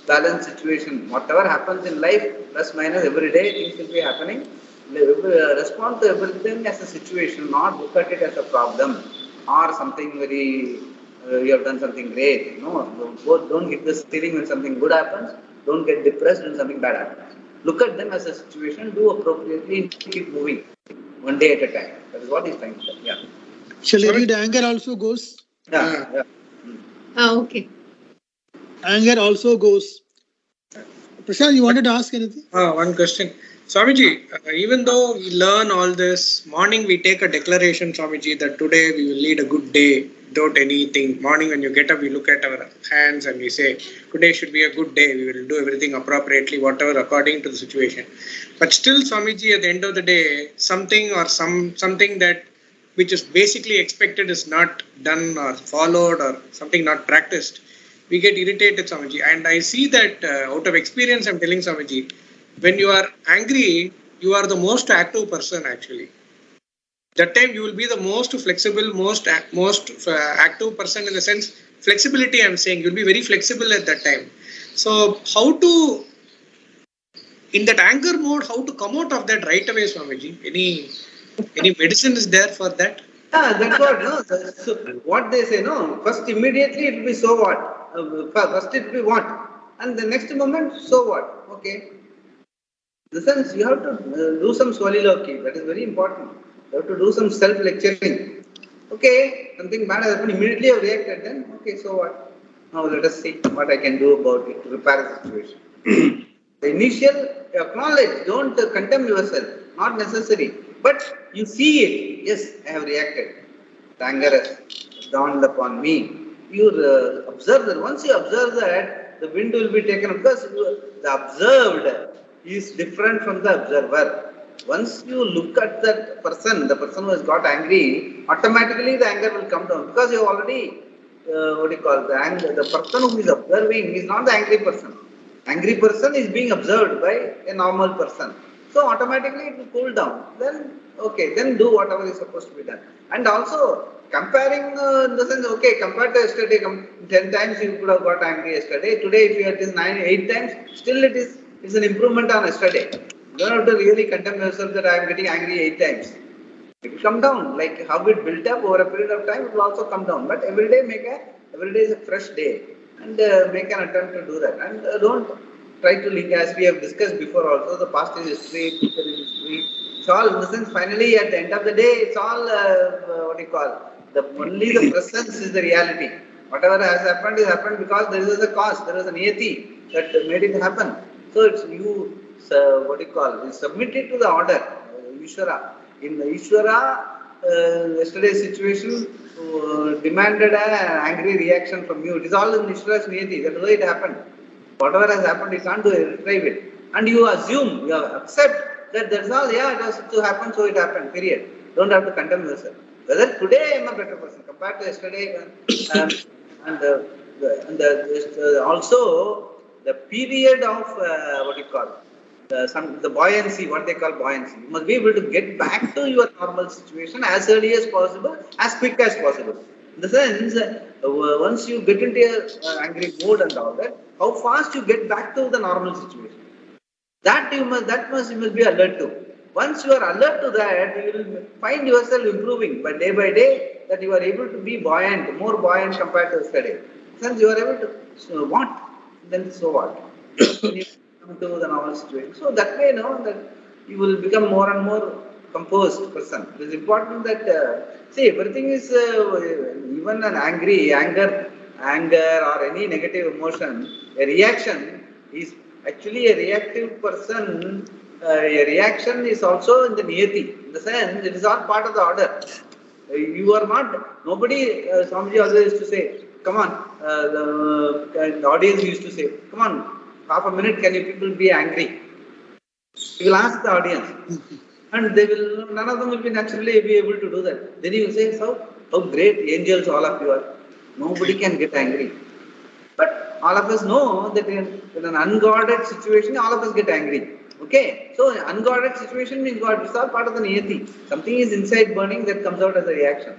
balanced situation. Whatever happens in life, plus minus every day, things will be happening. Respond to everything as a situation, not look at it as a problem or something very, you have done something great. No, don't hit the ceiling when something good happens. Don't get depressed when something bad happens. Look at them as a situation, do appropriately, and keep moving one day at a time. That is what he's trying to say. Yeah. Shall I read anger also goes? Yeah. Okay. Anger also goes. Prashant, you wanted to ask anything? One question. Swamiji, even though we learn all this, morning we take a declaration, Swamiji, that today we will lead a good day without anything. Morning when you get up, we look at our hands and we say, today should be a good day. We will do everything appropriately, whatever according to the situation. But still, Swamiji, at the end of the day, something that which is basically expected is not done or followed or something not practiced. We get irritated, Swamiji. And I see that out of experience, I'm telling Swamiji, when you are angry, you are the most active person actually. That time you will be the most flexible, most active person in the sense, flexibility I'm saying, you'll be very flexible at that time. So how to, in that anger mode, how to come out of that right away, Swamiji? Any medicine is there for that? Yeah, that's what, no? So what they say, no? First, immediately it will be so what? First it will be what? And the next moment, so what? Okay. In the sense, you have to do some swaliloki. That is very important. You have to do some self-lecturing. Okay, something bad has happened, immediately you have reacted, then, okay, so what? Now let us see what I can do about it to repair the situation. The initial acknowledge, don't condemn yourself, not necessary. But you see it, yes, I have reacted. The anger has dawned upon me. You observe that. Once you observe that, the wind will be taken up because the observed is different from the observer. Once you look at that person, the person who has got angry, automatically the anger will come down because you have already, what do you call the anger? The person who is observing is not the angry person. Angry person is being observed by a normal person. So automatically it will cool down. Then, okay, then do whatever is supposed to be done. And also, comparing in the sense, okay, compared to yesterday, 10 times you could have got angry yesterday. Today, if it is 8 times, still it's an improvement on yesterday. You don't have to really condemn yourself that I am getting angry 8 times. It will come down. Like how it built up over a period of time, it will also come down. But every day is a fresh day. And make an attempt to do that. And don't try to link, as we have discussed before also, the past is history, future is history. It's all, in the sense, finally, at the end of the day, it's all, what do you call, only the presence is the reality. Whatever has happened is happened because there is a cause, there is an niyati that made it happen. So it's you, what do you call, you submit it to the order, Ishvara. In the Ishvara, yesterday's situation demanded an angry reaction from you. It is all in Ishvara's niyati, that's why it happened. Whatever has happened, you can't retrieve it. And you assume, you accept that that's all, yeah, it has to happen, so it happened, period. Don't have to condemn yourself. Whether today I am a better person compared to yesterday, also the period of what you call the buoyancy, what they call buoyancy. You must be able to get back to your normal situation as early as possible, as quick as possible. In the sense, once you get into an angry mood and all that, how fast you get back to the normal situation. You must be alert to. Once you are alert to that, you will find yourself improving by day, that you are able to be buoyant, more buoyant compared to yesterday. Since you are able to, so what? Then so what? When you come to the normal situation. So that way, that you will become more and more composed person. It is important that, see, everything is, even an anger or any negative emotion, a reaction is actually a reactive person. A reaction is also in the niyati. In the sense, it is all part of the order. You are not, nobody, Swamiji always used to say, come on, the audience used to say, come on, half a minute, can you people be angry? You will ask the audience. And they will, none of them will be naturally be able to do that. Then you will say, so, how great angels all of you are. Nobody can get angry. But all of us know that in an unguarded situation, all of us get angry. Okay, so unguarded situation means what? It's all part of the niyati. Something is inside burning that comes out as a reaction.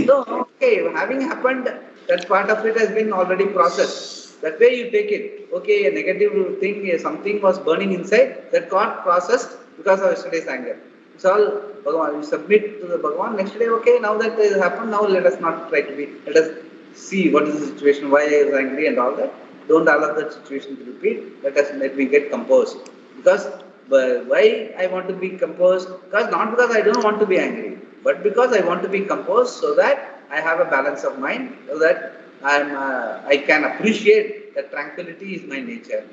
So, okay, having happened, that part of it has been already processed. That way you take it. Okay, a negative thing, something was burning inside, that got processed because of yesterday's anger. It's all Bhagavan. You submit to the Bhagavan. Next day, okay, now that has happened, now let us not try to be, let us see what is the situation, why I was angry and all that. Don't allow that situation to repeat. Let me get composed. Because why I want to be composed? Because not because I don't want to be angry, but because I want to be composed so that I have a balance of mind, so that I can appreciate that tranquility is my nature.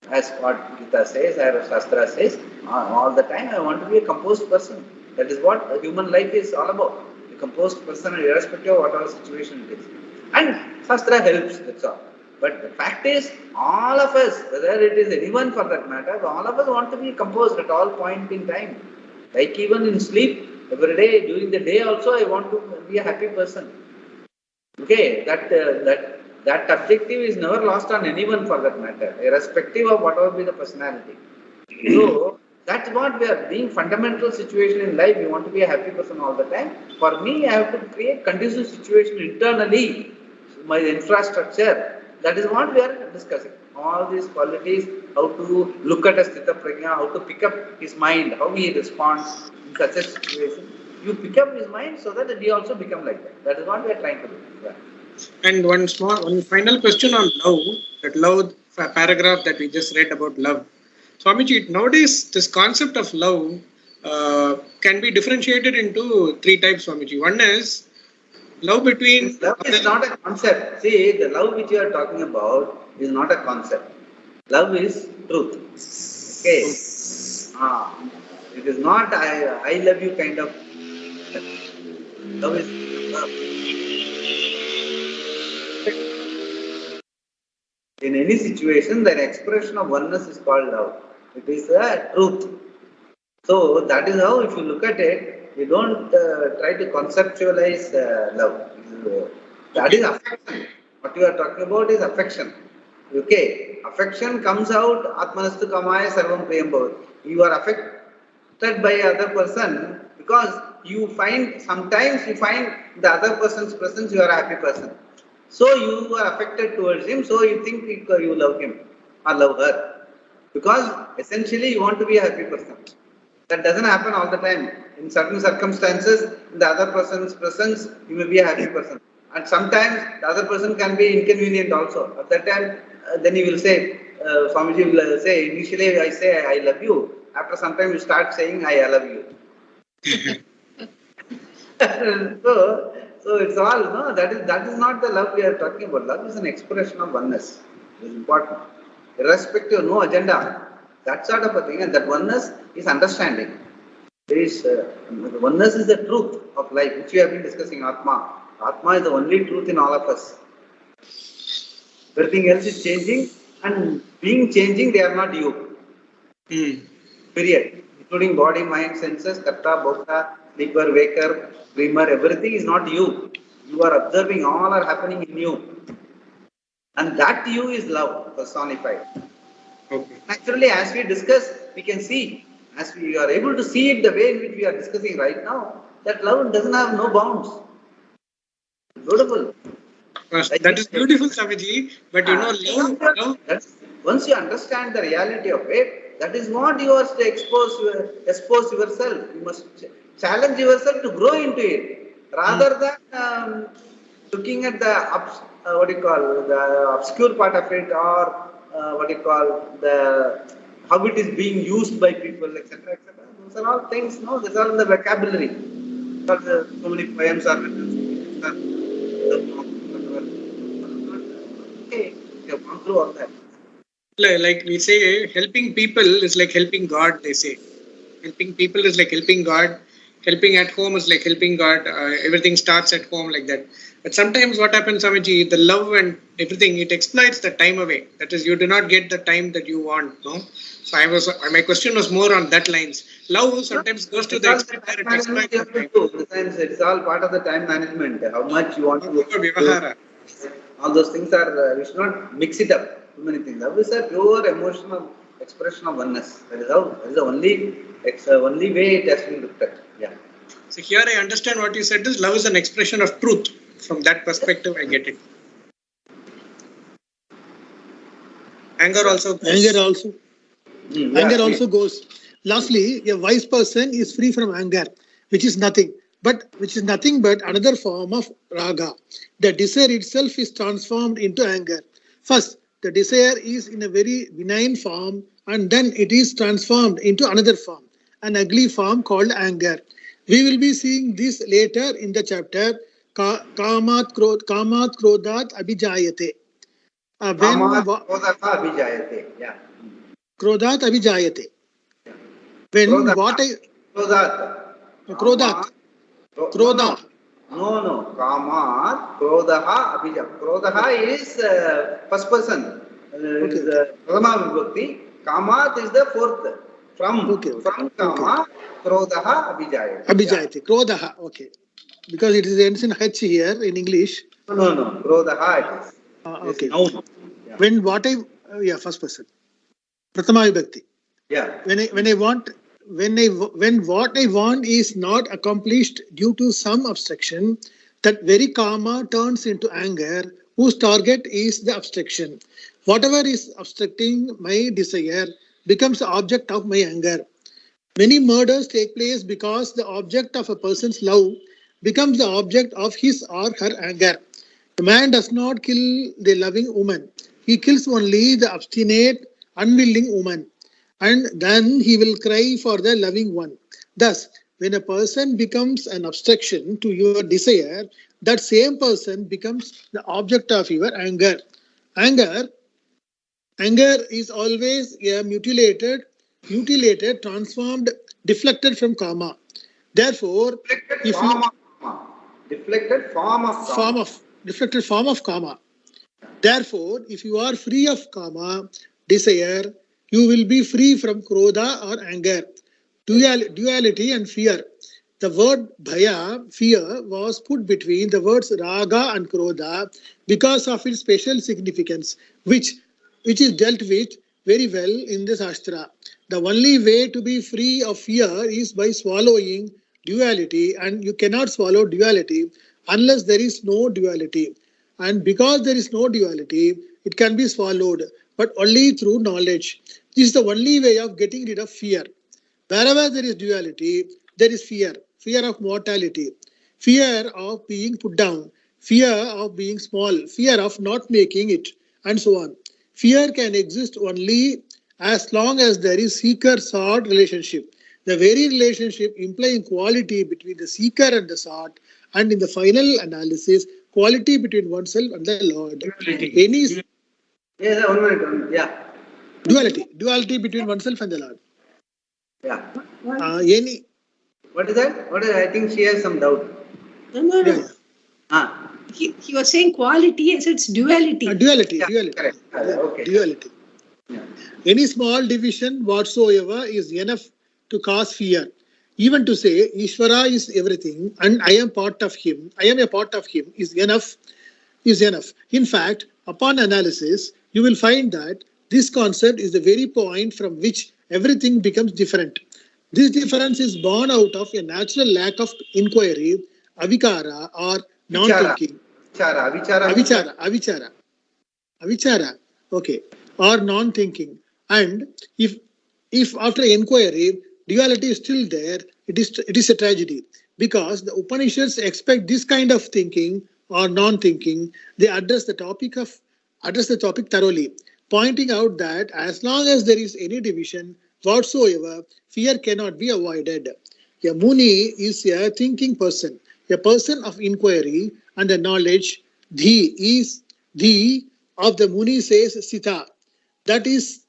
As what Gita says, or Shastra says, all the time I want to be a composed person. That is what human life is all about. A composed person, irrespective of whatever situation it is. And Shastra helps, that's all. But the fact is, all of us, whether it is anyone for that matter, all of us want to be composed at all point in time. Like even in sleep, every day, during the day also, I want to be a happy person. Okay, that objective is never lost on anyone for that matter, irrespective of whatever be the personality. So, that's what we are being fundamental situation in life. We want to be a happy person all the time. For me, I have to create conducive situation internally, my infrastructure. That is what we are discussing. All these qualities, how to look at a sthita prajna, how to pick up his mind, how he responds in such a situation. You pick up his mind so that he also become like that. That is what we are trying to do. Yeah. And one final question on love, that love paragraph that we just read about love. Swamiji, nowadays this concept of love can be differentiated into three types, Swamiji. One is love between... Love is not a concept. See, the love which you are talking about is not a concept. Love is truth. Okay. It is not I love you kind of. Love is love. In any situation, the expression of oneness is called love. It is the truth. So that is how, if you look at it, you don't try to conceptualize love. That is affection. What you are talking about is affection. Okay, affection comes out Atmanastu Kamaya Sarvam Priyam Bhavat. You are affected by other person because sometimes you find the other person's presence, you are a happy person. So you are affected towards him, so you think you love him or love her. Because essentially you want to be a happy person. That doesn't happen all the time. In certain circumstances, in the other person's presence, you may be a happy person. And sometimes the other person can be inconvenient also. At that time, then he will say, Swamiji will say, initially I say I love you. After some time you start saying I love you. So it's all, no, that is not the love we are talking about. Love is an expression of oneness. It is important. Irrespective, no agenda. That sort of a thing, and that oneness is understanding. There is oneness is the truth of life, which we have been discussing. Atma. Atma is the only truth in all of us. Everything else is changing, and being changing, they are not you. Period. Including body, mind, senses, karta, bhokta, sleeper, waker, dreamer, everything is not you. You are observing, all are happening in you. And that you is love personified. Okay. Naturally, as we discuss, we can see, as we are able to see it the way in which we are discussing right now, that love doesn't have no bounds. Beautiful. That is beautiful, Swamiji. But you know, love. Once you understand the reality of it, that is what you are to expose yourself. You must challenge yourself to grow into it, rather than looking at the obscure part of it, or how it is being used by people, etc., etc. Those are all things. No, these are in the vocabulary. So many poems are written. Okay, you have gone through all that. Like we say, helping people is like helping God, they say. Helping people is like helping God. Helping at home is like helping God. Everything starts at home like that. But sometimes what happens, Swamiji, the love and everything, it exploits the time away. That is, you do not get the time that you want, no? So my question was more on that lines. Love sometimes goes to the extent where it exploits the time. In the sense, it's all part of the time management. How much you want to do. All those things are, we should not mix it up. Too many things. Love is a pure emotional expression of oneness. That is the only way it has to be looked at. Yeah. So here I understand what you said is love is an expression of truth. From that perspective, I get it. Anger also goes. Anger also goes. Lastly, a wise person is free from anger, which is nothing but another form of raga. The desire itself is transformed into anger. First, the desire is in a very benign form, and then it is transformed into another form, an ugly form called anger. We will be seeing this later in the chapter Kamat Krodhat Abhijayate. Krodhat Abhijayate. Krodha. No. Kamat, Krodaha, Abhijayate. Krodaha is first person. Pradama Vibhakti. Kamat is the fourth. From Kama, Krodaha, Abhijayate. Abhijayate. Krodaha. Okay. Because it is ends in H here in English. No. Krodaha it is. Okay. When first person. Pratama Vibhakti. Yeah. When what I want is not accomplished due to some obstruction, that very karma turns into anger, whose target is the obstruction. Whatever is obstructing my desire becomes the object of my anger. Many murders take place because the object of a person's love becomes the object of his or her anger. The man does not kill the loving woman. He kills only the obstinate, unwilling woman. And then he will cry for the loving one. Thus, when a person becomes an obstruction to your desire, that same person becomes the object of your anger. Anger Anger is always a mutilated, transformed, deflected from karma. Therefore, Deflected if form you of karma. Deflected form of form karma. of deflected form of karma. Therefore, if you are free of karma, desire, you will be free from krodha or anger, duality and fear. The word bhaya, fear, was put between the words raga and krodha because of its special significance, which is dealt with very well in the Shastra. The only way to be free of fear is by swallowing duality, and you cannot swallow duality unless there is no duality. And because there is no duality, it can be swallowed, but only through knowledge. This is the only way of getting rid of fear. Wherever there is duality, there is fear of mortality, fear of being put down, fear of being small, fear of not making it, and so on. Fear can exist only as long as there is seeker-sought relationship. The very relationship implying quality between the seeker and the sought, and in the final analysis, quality between oneself and the Lord. Any Yes, 1 minute. Yeah. duality between oneself and the Lord. Yeah. Any What is that? What is I think she has some doubt. No. yeah. Ah. He was saying quality and it's duality. Duality. Correct. Okay. Duality. Yeah. Any small division whatsoever is enough to cause fear. Even to say Ishvara is everything and I am a part of him is enough. In fact, upon analysis, you will find that this concept is the very point from which everything becomes different. This difference is born out of a natural lack of inquiry, avikara or non-thinking. Avichara, okay, or non-thinking. And if after inquiry duality is still there, it is a tragedy because the Upanishads expect this kind of thinking or non-thinking. They address the topic thoroughly, pointing out that as long as there is any division whatsoever, fear cannot be avoided. A Muni is a thinking person, a person of inquiry and the knowledge. The of the Muni says Sita. That is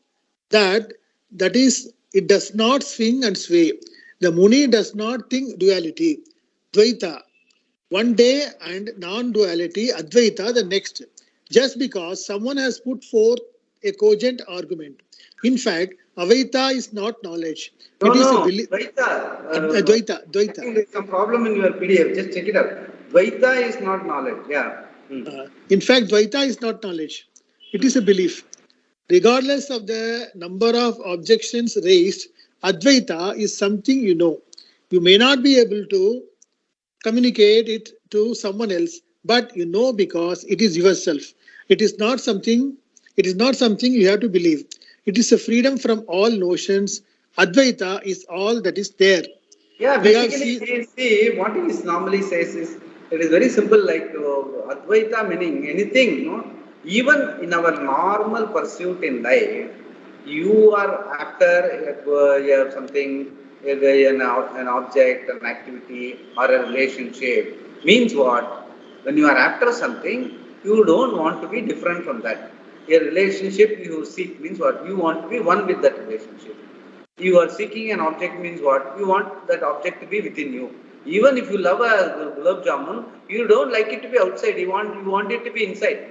it does not swing and sway. The Muni does not think duality, Dvaita, one day and non-duality, Advaita, the next, just because someone has put forth a cogent argument. In fact, Avaita is not knowledge. No, It is no. a belief. Dvaita. I think there's some problem in your PDF. Just check it out. Dvaita is not knowledge. Yeah. In fact, Dvaita is not knowledge. It is a belief. Regardless of the number of objections raised, Advaita is something you know. You may not be able to communicate it to someone else, but you know because it is yourself. It is not something you have to believe. It is a freedom from all notions. Advaita is all that is there. Yeah, basically, see, what he normally says is, it is very simple, like Advaita meaning anything, no? Even in our normal pursuit in life, you are after something, an object, an activity, or a relationship. Means what? When you are after something, you don't want to be different from that. A relationship you seek means what? You want to be one with that relationship. You are seeking an object means what? You want that object to be within you. Even if you love a gulab jamun, you don't like it to be outside. You want it to be inside.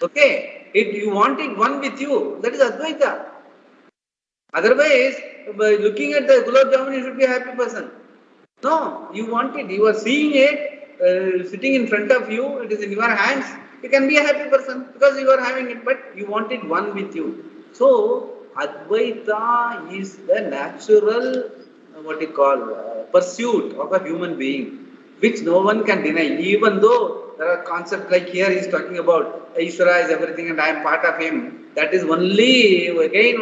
Okay? You want it one with you. That is Advaita. Otherwise, by looking at the gulab jamun, you should be a happy person. No, you want it. You are seeing it sitting in front of you. It is in your hands. You can be a happy person because you are having it, but you want it one with you. So, Advaita is the natural, pursuit of a human being, which no one can deny, even though there are concepts like here he is talking about Ishvara is everything and I am part of him. That is only, again,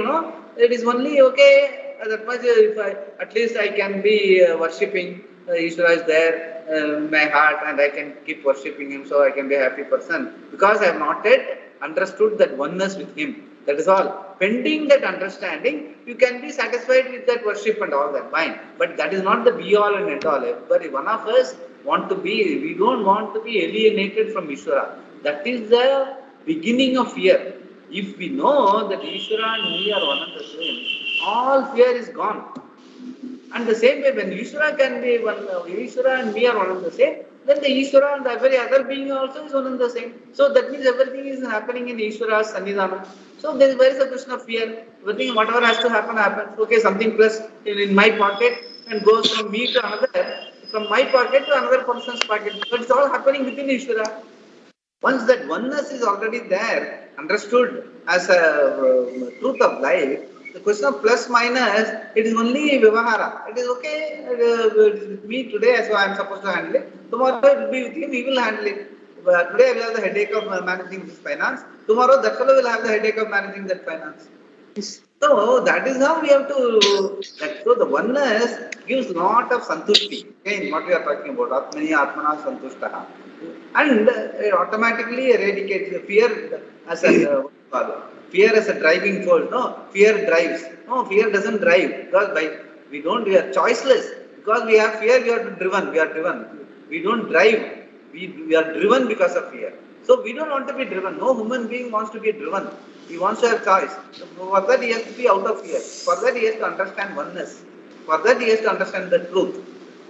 it is only, okay, that much, if I, at least I can be worshipping, Ishvara is there in my heart and I can keep worshipping him, so I can be a happy person. Because I have not yet understood that oneness with him. That is all. Pending that understanding, you can be satisfied with that worship and all that, fine. But that is not the be all and end all. Every one of us want to be, we don't want to be alienated from Ishvara. That is the beginning of fear. If we know that Ishvara and we are one and the same, all fear is gone. And the same way, when Ishvara can be one, Ishvara and we are one and the same, then the Ishvara and every other being also is one and the same. So that means everything is happening in Ishvara's Sannidhana. So where is the question of fear? Everything, whatever has to happen, happens. Okay, something plus in my pocket and goes from me to another, from my pocket to another person's pocket. But it's all happening within Ishvara. Once that oneness is already there, understood as a truth of life, the question of plus minus, it is only vivahara. It is okay, it is with me today, so I am supposed to handle it. Tomorrow it will be with him, he will handle it. Today I will have the headache of managing this finance. Tomorrow that fellow will have the headache of managing that finance. So that is how we have to, so the oneness gives lot of santushti. Again, what we are talking about, Atmani Atmana Santushtaha. And it automatically eradicates the fear as a driving force. No, fear drives. No, fear doesn't drive because we are choiceless. Because we have fear, we are driven. We don't drive. We are driven because of fear. So we don't want to be driven. No human being wants to be driven. He wants to have choice. For that he has to be out of fear. For that he has to understand oneness. For that he has to understand the truth.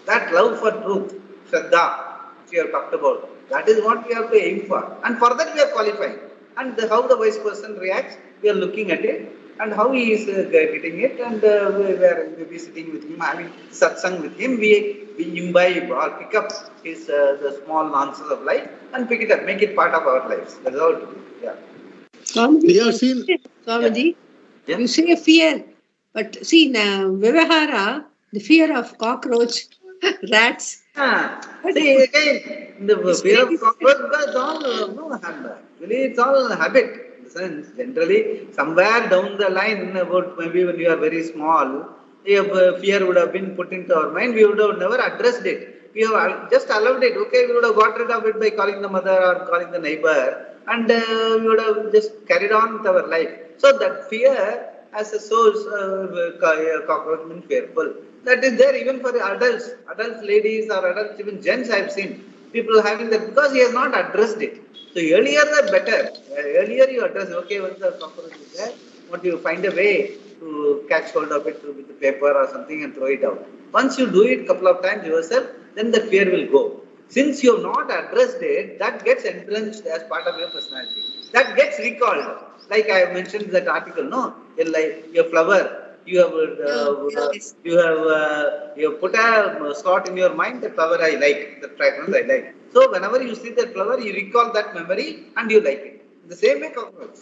That love for truth, Shraddha, which we have talked about. That is what we have to aim for. And for that we are qualifying. And how the wise person reacts, we are looking at it. And how he is getting it. And we are maybe sitting with him, having satsang with him. We imbibe or pick up his the small nonsense of life and pick it up, make it part of our lives. That's all it is. Yeah. We have seen. Swamiji, Yeah. you say fear, but see now, Vivahara, the fear of cockroach, rats. See again, the fear of cockroach is all no handbag. Really, it's all habit. In the sense, generally, somewhere down the line, about maybe when you are very small, if fear would have been put into our mind, we would have never addressed it. We have just allowed it. Okay, we would have got rid of it by calling the mother or calling the neighbor, and we would have just carried on with our life. So that fear as a source, cockroach means fearful. That is there even for adults, ladies or adults, even gents I have seen. People having that because he has not addressed it. So earlier the better. Earlier you address, okay, once the cockroach is there, what you find a way to catch hold of it with the paper or something and throw it out. Once you do it a couple of times yourself, then the fear will go. Since you have not addressed it, that gets entrenched as part of your personality. That gets recalled. Like I have mentioned in that article, no? Like your flower. You have put a slot in your mind, the flower I like, the fragrance I like. So whenever you see that flower, you recall that memory and you like it. The same way cockroach.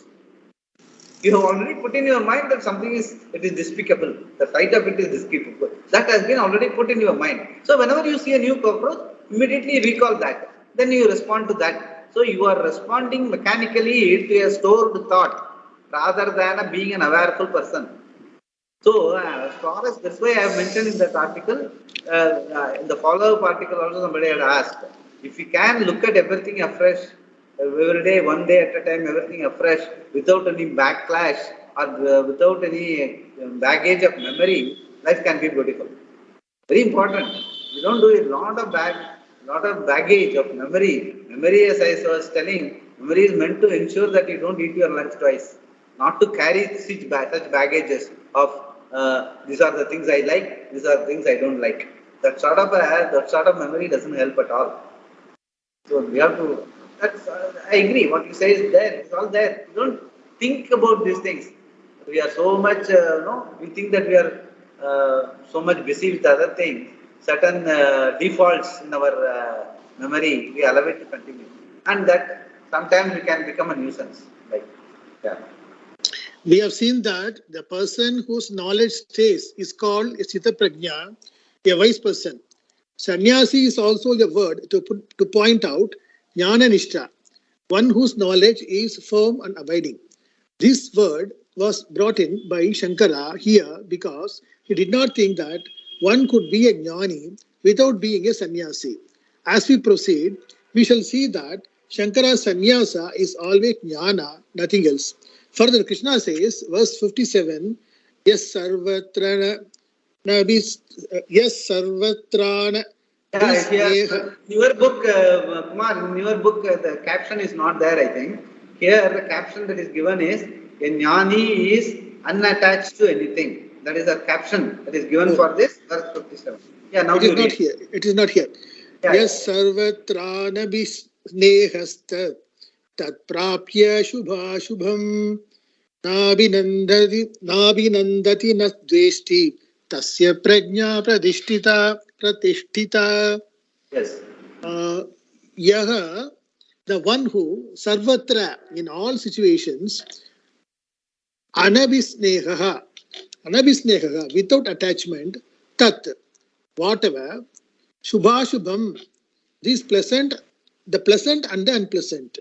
You have already put in your mind that something is despicable. The sight of it is despicable. That has been already put in your mind. So whenever you see a new cockroach, immediately recall that. Then you respond to that. So you are responding mechanically to a stored thought rather than being an awareful person. So, as far as that's why I have mentioned in that article, in the follow-up article also somebody had asked, if we can look at everything afresh, every day, one day at a time, everything afresh, without any backlash or without any baggage of memory, life can be beautiful. Very important. We don't do a lot of baggage of memory. Memory, as I was telling, memory is meant to ensure that you don't eat your lunch twice. Not to carry such baggages of these are the things I like, these are the things I don't like. That sort of memory doesn't help at all. So we have to. I agree. What you say is there. It's all there. We don't think about these things. We are so much. We think that we are so much busy with other things. Certain defaults in our memory, we allow it to continue, and that sometimes we can become a nuisance. We have seen that the person whose knowledge stays is called a Sthita Prajna, a wise person. Sannyasi is also the word to point out Jnana Nishtha, one whose knowledge is firm and abiding. This word was brought in by Shankara here because he did not think that one could be a jnani without being a sannyasi. As we proceed, we shall see that Shankara's sannyasa is always jnana, nothing else. Further, Krishna says, verse 57, Yes sarvatra yes sarvatrana Yeah, here, in your book, Kumar, in your book, the caption is not there, I think. Here, the caption that is given is, a jnani is unattached to anything. That is the caption that is given for this verse 57. Yeah, now it is not here. It is not here. Yeah, Yes sarvatrana snehasta tat prapya shubha shubham nabhinandati na dveshti tasya prajna pratishtita. Yes. Yaha, the one who sarvatra in all situations, anabhisnehaha, without attachment, tat, whatever, shubhashubham, this pleasant, the pleasant and the unpleasant,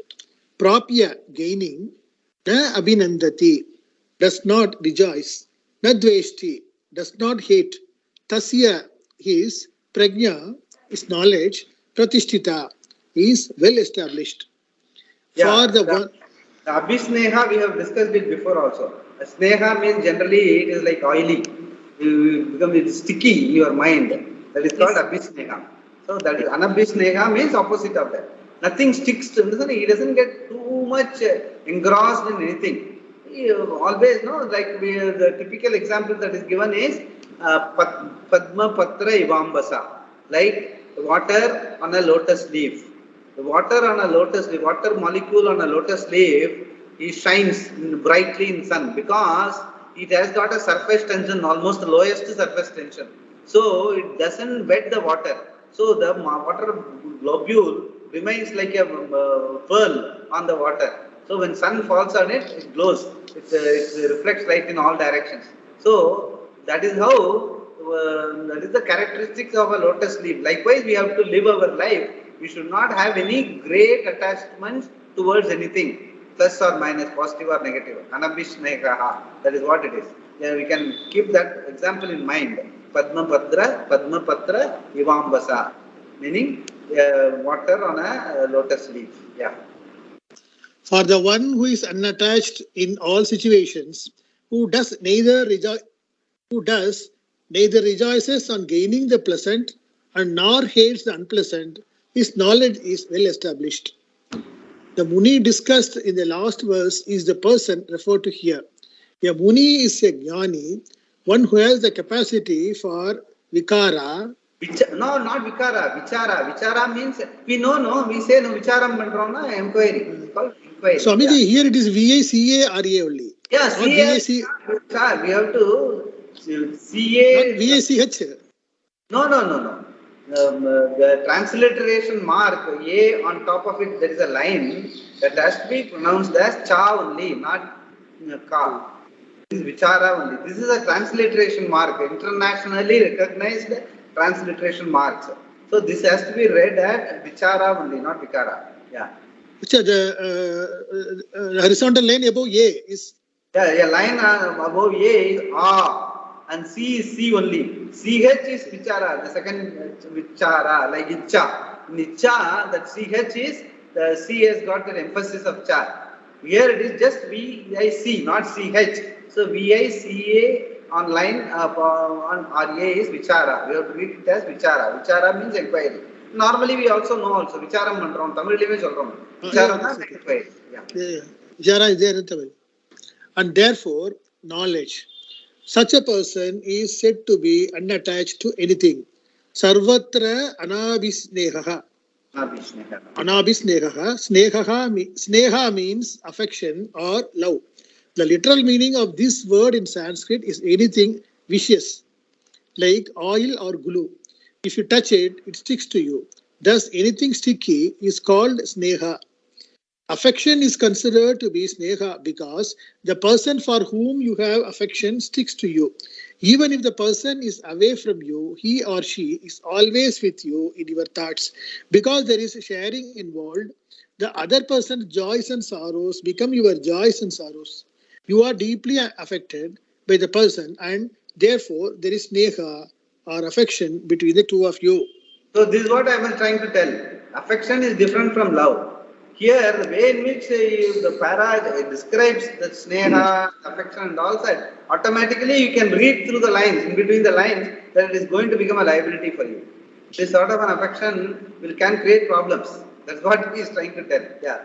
prapya, gaining, na abhinandati, does not rejoice, na dveshti, does not hate, tasya, his prajna, his knowledge, pratishtita, is well established. Yeah, For the one, the abhisneha we have discussed it before also. Sneha means generally it is like oily. You become sticky in your mind. That is called abhisneha. So that is anabhisneha means opposite of that. Nothing sticks to him. He doesn't get too much engrossed in anything. He always like the typical example that is given is Padma Patra Ivambasa, like water on a lotus leaf. The water on a lotus leaf, water molecule on a lotus leaf, it shines brightly in sun because it has got a surface tension, almost the lowest surface tension. So it doesn't wet the water. So the water globule remains like a pearl on the water. So when sun falls on it, it glows. It reflects light in all directions. So that is how, that is the characteristics of a lotus leaf. Likewise, we have to live our life. We should not have any great attachments towards anything, plus or minus, positive or negative. Anabhisnehaha, that is what it is. Yeah, we can keep that example in mind. Padma Patra, Ivambasa, meaning water on a lotus leaf. Yeah. for the one who is unattached in all situations, who neither rejoices on gaining the pleasant and nor hates the unpleasant, his knowledge is well established. The Muni discussed in the last verse is the person referred to here. A Muni is a Jnani, one who has the capacity for Vikara. No, not Vikara, Vichara. Vichara means, we know, we say no, Vicharam Mandrona, inquiry. It's called inquiry. Swamiji, yeah. Here it is VACARA only. Yeah, CA. We have to CA. Not VACH. No. The transliteration mark A on top of it, there is a line that has to be pronounced as cha only, not ka. This is vichara only. This is a transliteration mark, internationally recognized transliteration marks. So this has to be read as vichara only, not vikara. Yeah. The horizontal line above A is. Yeah, a line above A is A. And C is C only. CH is Vichara, the second Vichara, like Icha. In Icha, that CH is, the C has got the emphasis of Cha. Here it is just VIC, not CH. So VICA on line on RA is Vichara. We have to read it as Vichara. Vichara means inquiry. Normally we also know also, Vicharam Mandram, Tamil live solrom. Vicharam is inquiry. Yeah. Vichara is there in Tamil. And therefore, knowledge. Such a person is said to be unattached to anything. Sarvatra anabhisnehaha. Sneha means affection or love. The literal meaning of this word in Sanskrit is anything vicious, like oil or glue. If you touch it, it sticks to you. Thus, anything sticky is called sneha. Affection is considered to be sneha because the person for whom you have affection sticks to you. Even if the person is away from you, he or she is always with you in your thoughts. Because there is sharing involved, the other person's joys and sorrows become your joys and sorrows. You are deeply affected by the person and Therefore, there is sneha or affection between the two of you. So this is what I was trying to tell. Affection is different from love. Here, the way in which the para describes the sneha, affection and all that, automatically you can read through the lines, in between the lines, that it is going to become a liability for you. This sort of an affection can create problems. That's what he is trying to tell. Yeah.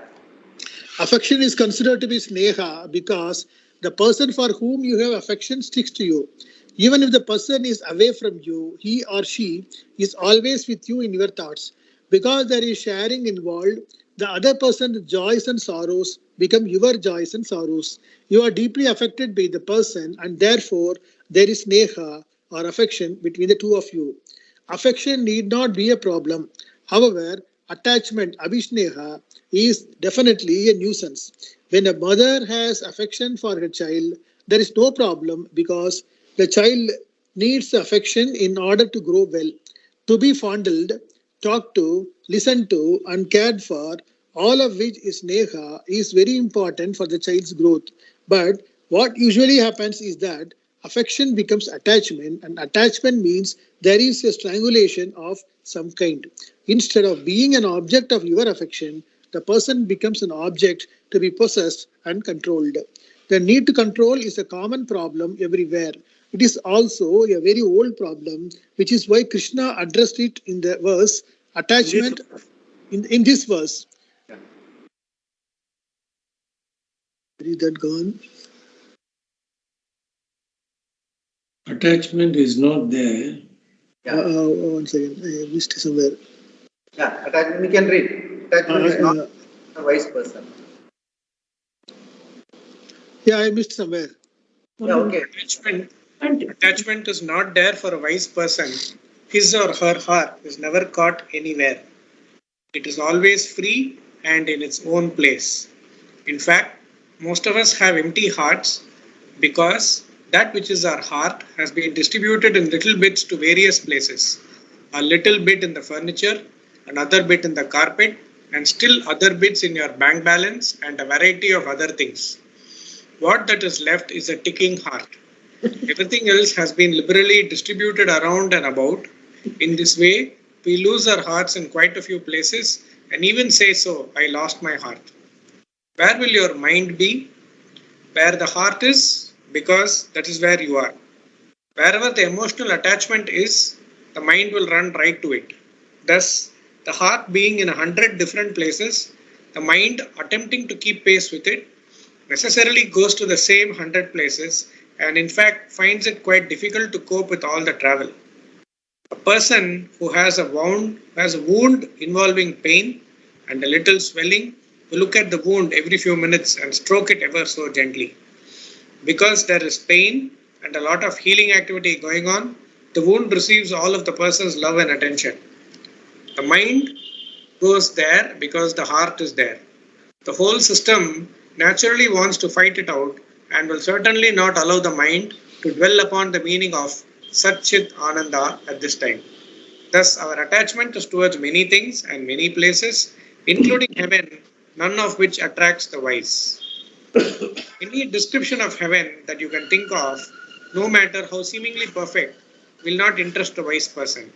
Affection is considered to be sneha because the person for whom you have affection sticks to you. Even if the person is away from you, he or she is always with you in your thoughts. Because there is sharing involved, the other person's joys and sorrows become your joys and sorrows. You are deeply affected by the person, and therefore there is sneha or affection between the two of you. Affection need not be a problem. However, attachment, abhishneha, is definitely a nuisance. When a mother has affection for her child, there is no problem because the child needs affection in order to grow well. To be fondled, talked to, listened to, and cared for, all of which is neha, is very important for the child's growth. But what usually happens is that affection becomes attachment, and attachment means there is a strangulation of some kind. Instead of being an object of your affection, the person becomes an object to be possessed and controlled. The need to control is a common problem everywhere. It is also a very old problem, which is why Krishna addressed it in the verse attachment in this verse. Yeah. Is that gone? Attachment is not there. Yeah. One second, I missed somewhere. Yeah. Attachment, we can read. Attachment is not a wise person. Yeah, I missed somewhere. Yeah, okay. Attachment is not there for a wise person. His or her heart is never caught anywhere. It is always free and in its own place. In fact, most of us have empty hearts because that which is our heart has been distributed in little bits to various places. A little bit in the furniture, another bit in the carpet, and still other bits in your bank balance and a variety of other things. What that is left is a ticking heart. Everything else has been liberally distributed around and about. In this way, we lose our hearts in quite a few places and even say so, I lost my heart. Where will your mind be? Where the heart is, because that is where you are. Wherever the emotional attachment is, the mind will run right to it. Thus, the heart being in 100 different places, the mind attempting to keep pace with it, necessarily goes to the same 100 places and in fact finds it quite difficult to cope with all the travel. A person who has a wound involving pain and a little swelling will look at the wound every few minutes and stroke it ever so gently. Because there is pain and a lot of healing activity going on, the wound receives all of the person's love and attention. The mind goes there because the heart is there. The whole system naturally wants to fight it out and will certainly not allow the mind to dwell upon the meaning of Sat Chit Ananda at this time. Thus, our attachment is towards many things and many places, including heaven, none of which attracts the wise. Any description of heaven that you can think of, no matter how seemingly perfect, will not interest a wise person.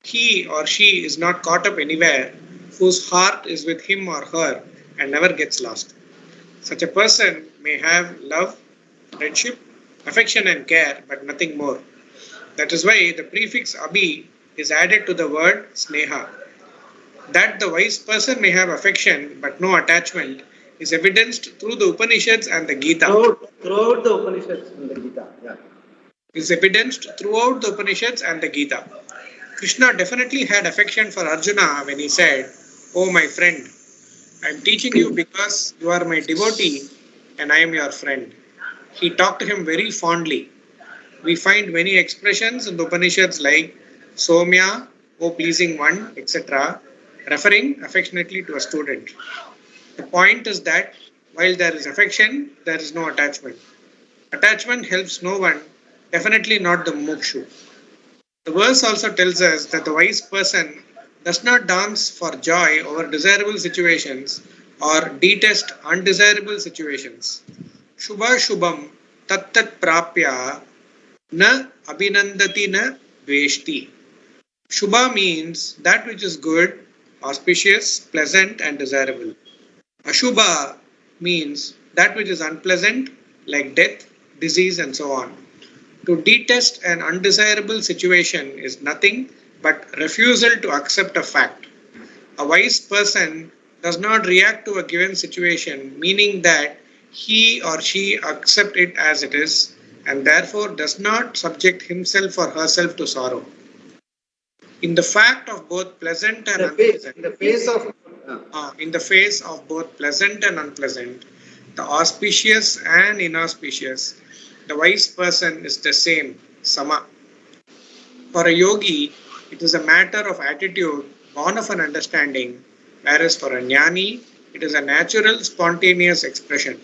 He or she is not caught up anywhere, whose heart is with him or her and never gets lost. Such a person may have love, friendship, affection and care, but nothing more. That is why the prefix abhi is added to the word sneha. That the wise person may have affection but no attachment is evidenced through the Upanishads and the Gita. Throughout the Upanishads and the Gita. Yeah. Is evidenced throughout the Upanishads and the Gita. Krishna definitely had affection for Arjuna when he said, "Oh my friend, I am teaching you because you are my devotee and I am your friend." He talked to him very fondly. We find many expressions in the Upanishads like Somya, O pleasing one, etc., referring affectionately to a student. The point is that while there is affection, there is no attachment. Attachment helps no one, definitely not the mukshu. The verse also tells us that the wise person does not dance for joy over desirable situations or detest undesirable situations. Shubha Shubham Tat Tat Prapya Na abhinandati na dveshti. Shubha means that which is good, auspicious, pleasant and desirable. Ashubha means that which is unpleasant, like death, disease and so on. To detest an undesirable situation is nothing but refusal to accept a fact. A wise person does not react to a given situation, meaning that he or she accept it as it is and therefore does not subject himself or herself to sorrow. In the fact of both pleasant and unpleasant, in the face of in the face of both pleasant and unpleasant, the auspicious and inauspicious, the wise person is the same, sama. For a yogi, it is a matter of attitude born of an understanding, whereas for a jnani, it is a natural, spontaneous expression.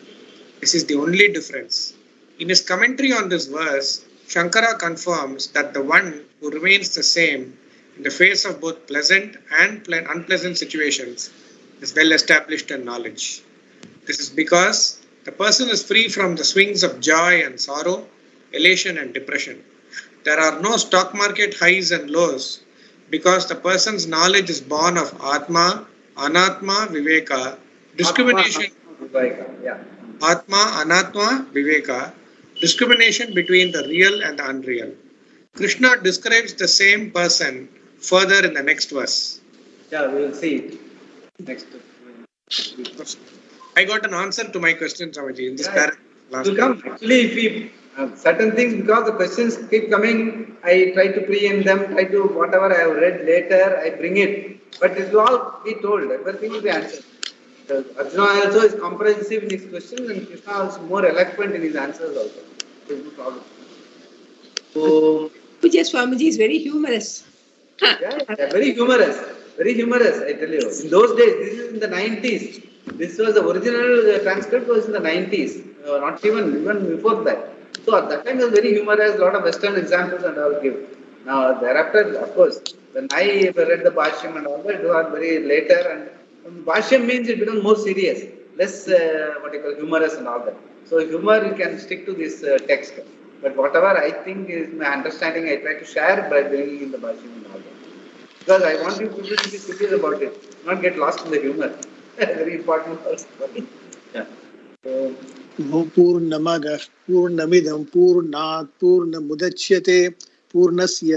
This is the only difference. In his commentary on this verse, Shankara confirms that the one who remains the same in the face of both pleasant and unpleasant situations is well established in knowledge. This is because the person is free from the swings of joy and sorrow, elation and depression. There are no stock market highs and lows because the person's knowledge is born of Atma, Anatma, Viveka, discrimination. Atma, Anatma, Viveka, discrimination between the real and the unreal. Krishna describes the same person further in the next verse. Yeah, we will see it. Next. I got an answer to my question, Swamiji, in this paragraph. Will come. Actually, if we certain things, because the questions keep coming, I try to preempt them, try to whatever I have read later, I bring it. But it will all be told, everything will be answered. Arjuna also is comprehensive in his questions and Krishna is more eloquent in his answers also. There is no problem. So, Swamiji is very humorous. very humorous. Very humorous, I tell you. In those days, this is in the 90s. This was the original transcript was in the 90s. Not even before that. So at that time it was very humorous, a lot of Western examples and all give. Now thereafter, of course, when I read the Bhashyam and all that, it was very later and Bhashyam means it becomes more serious, less humorous and all that. So humor you can stick to this text. But whatever I think is my understanding, I try to share by bringing in the Bhashyam and all that. Because I want you people to be serious about it, not get lost in the humor. Very important also. Yeah. So, पूर्णमदः पूर्णमिदं पूर्णात् पूर्णमुदच्यते पूर्णस्य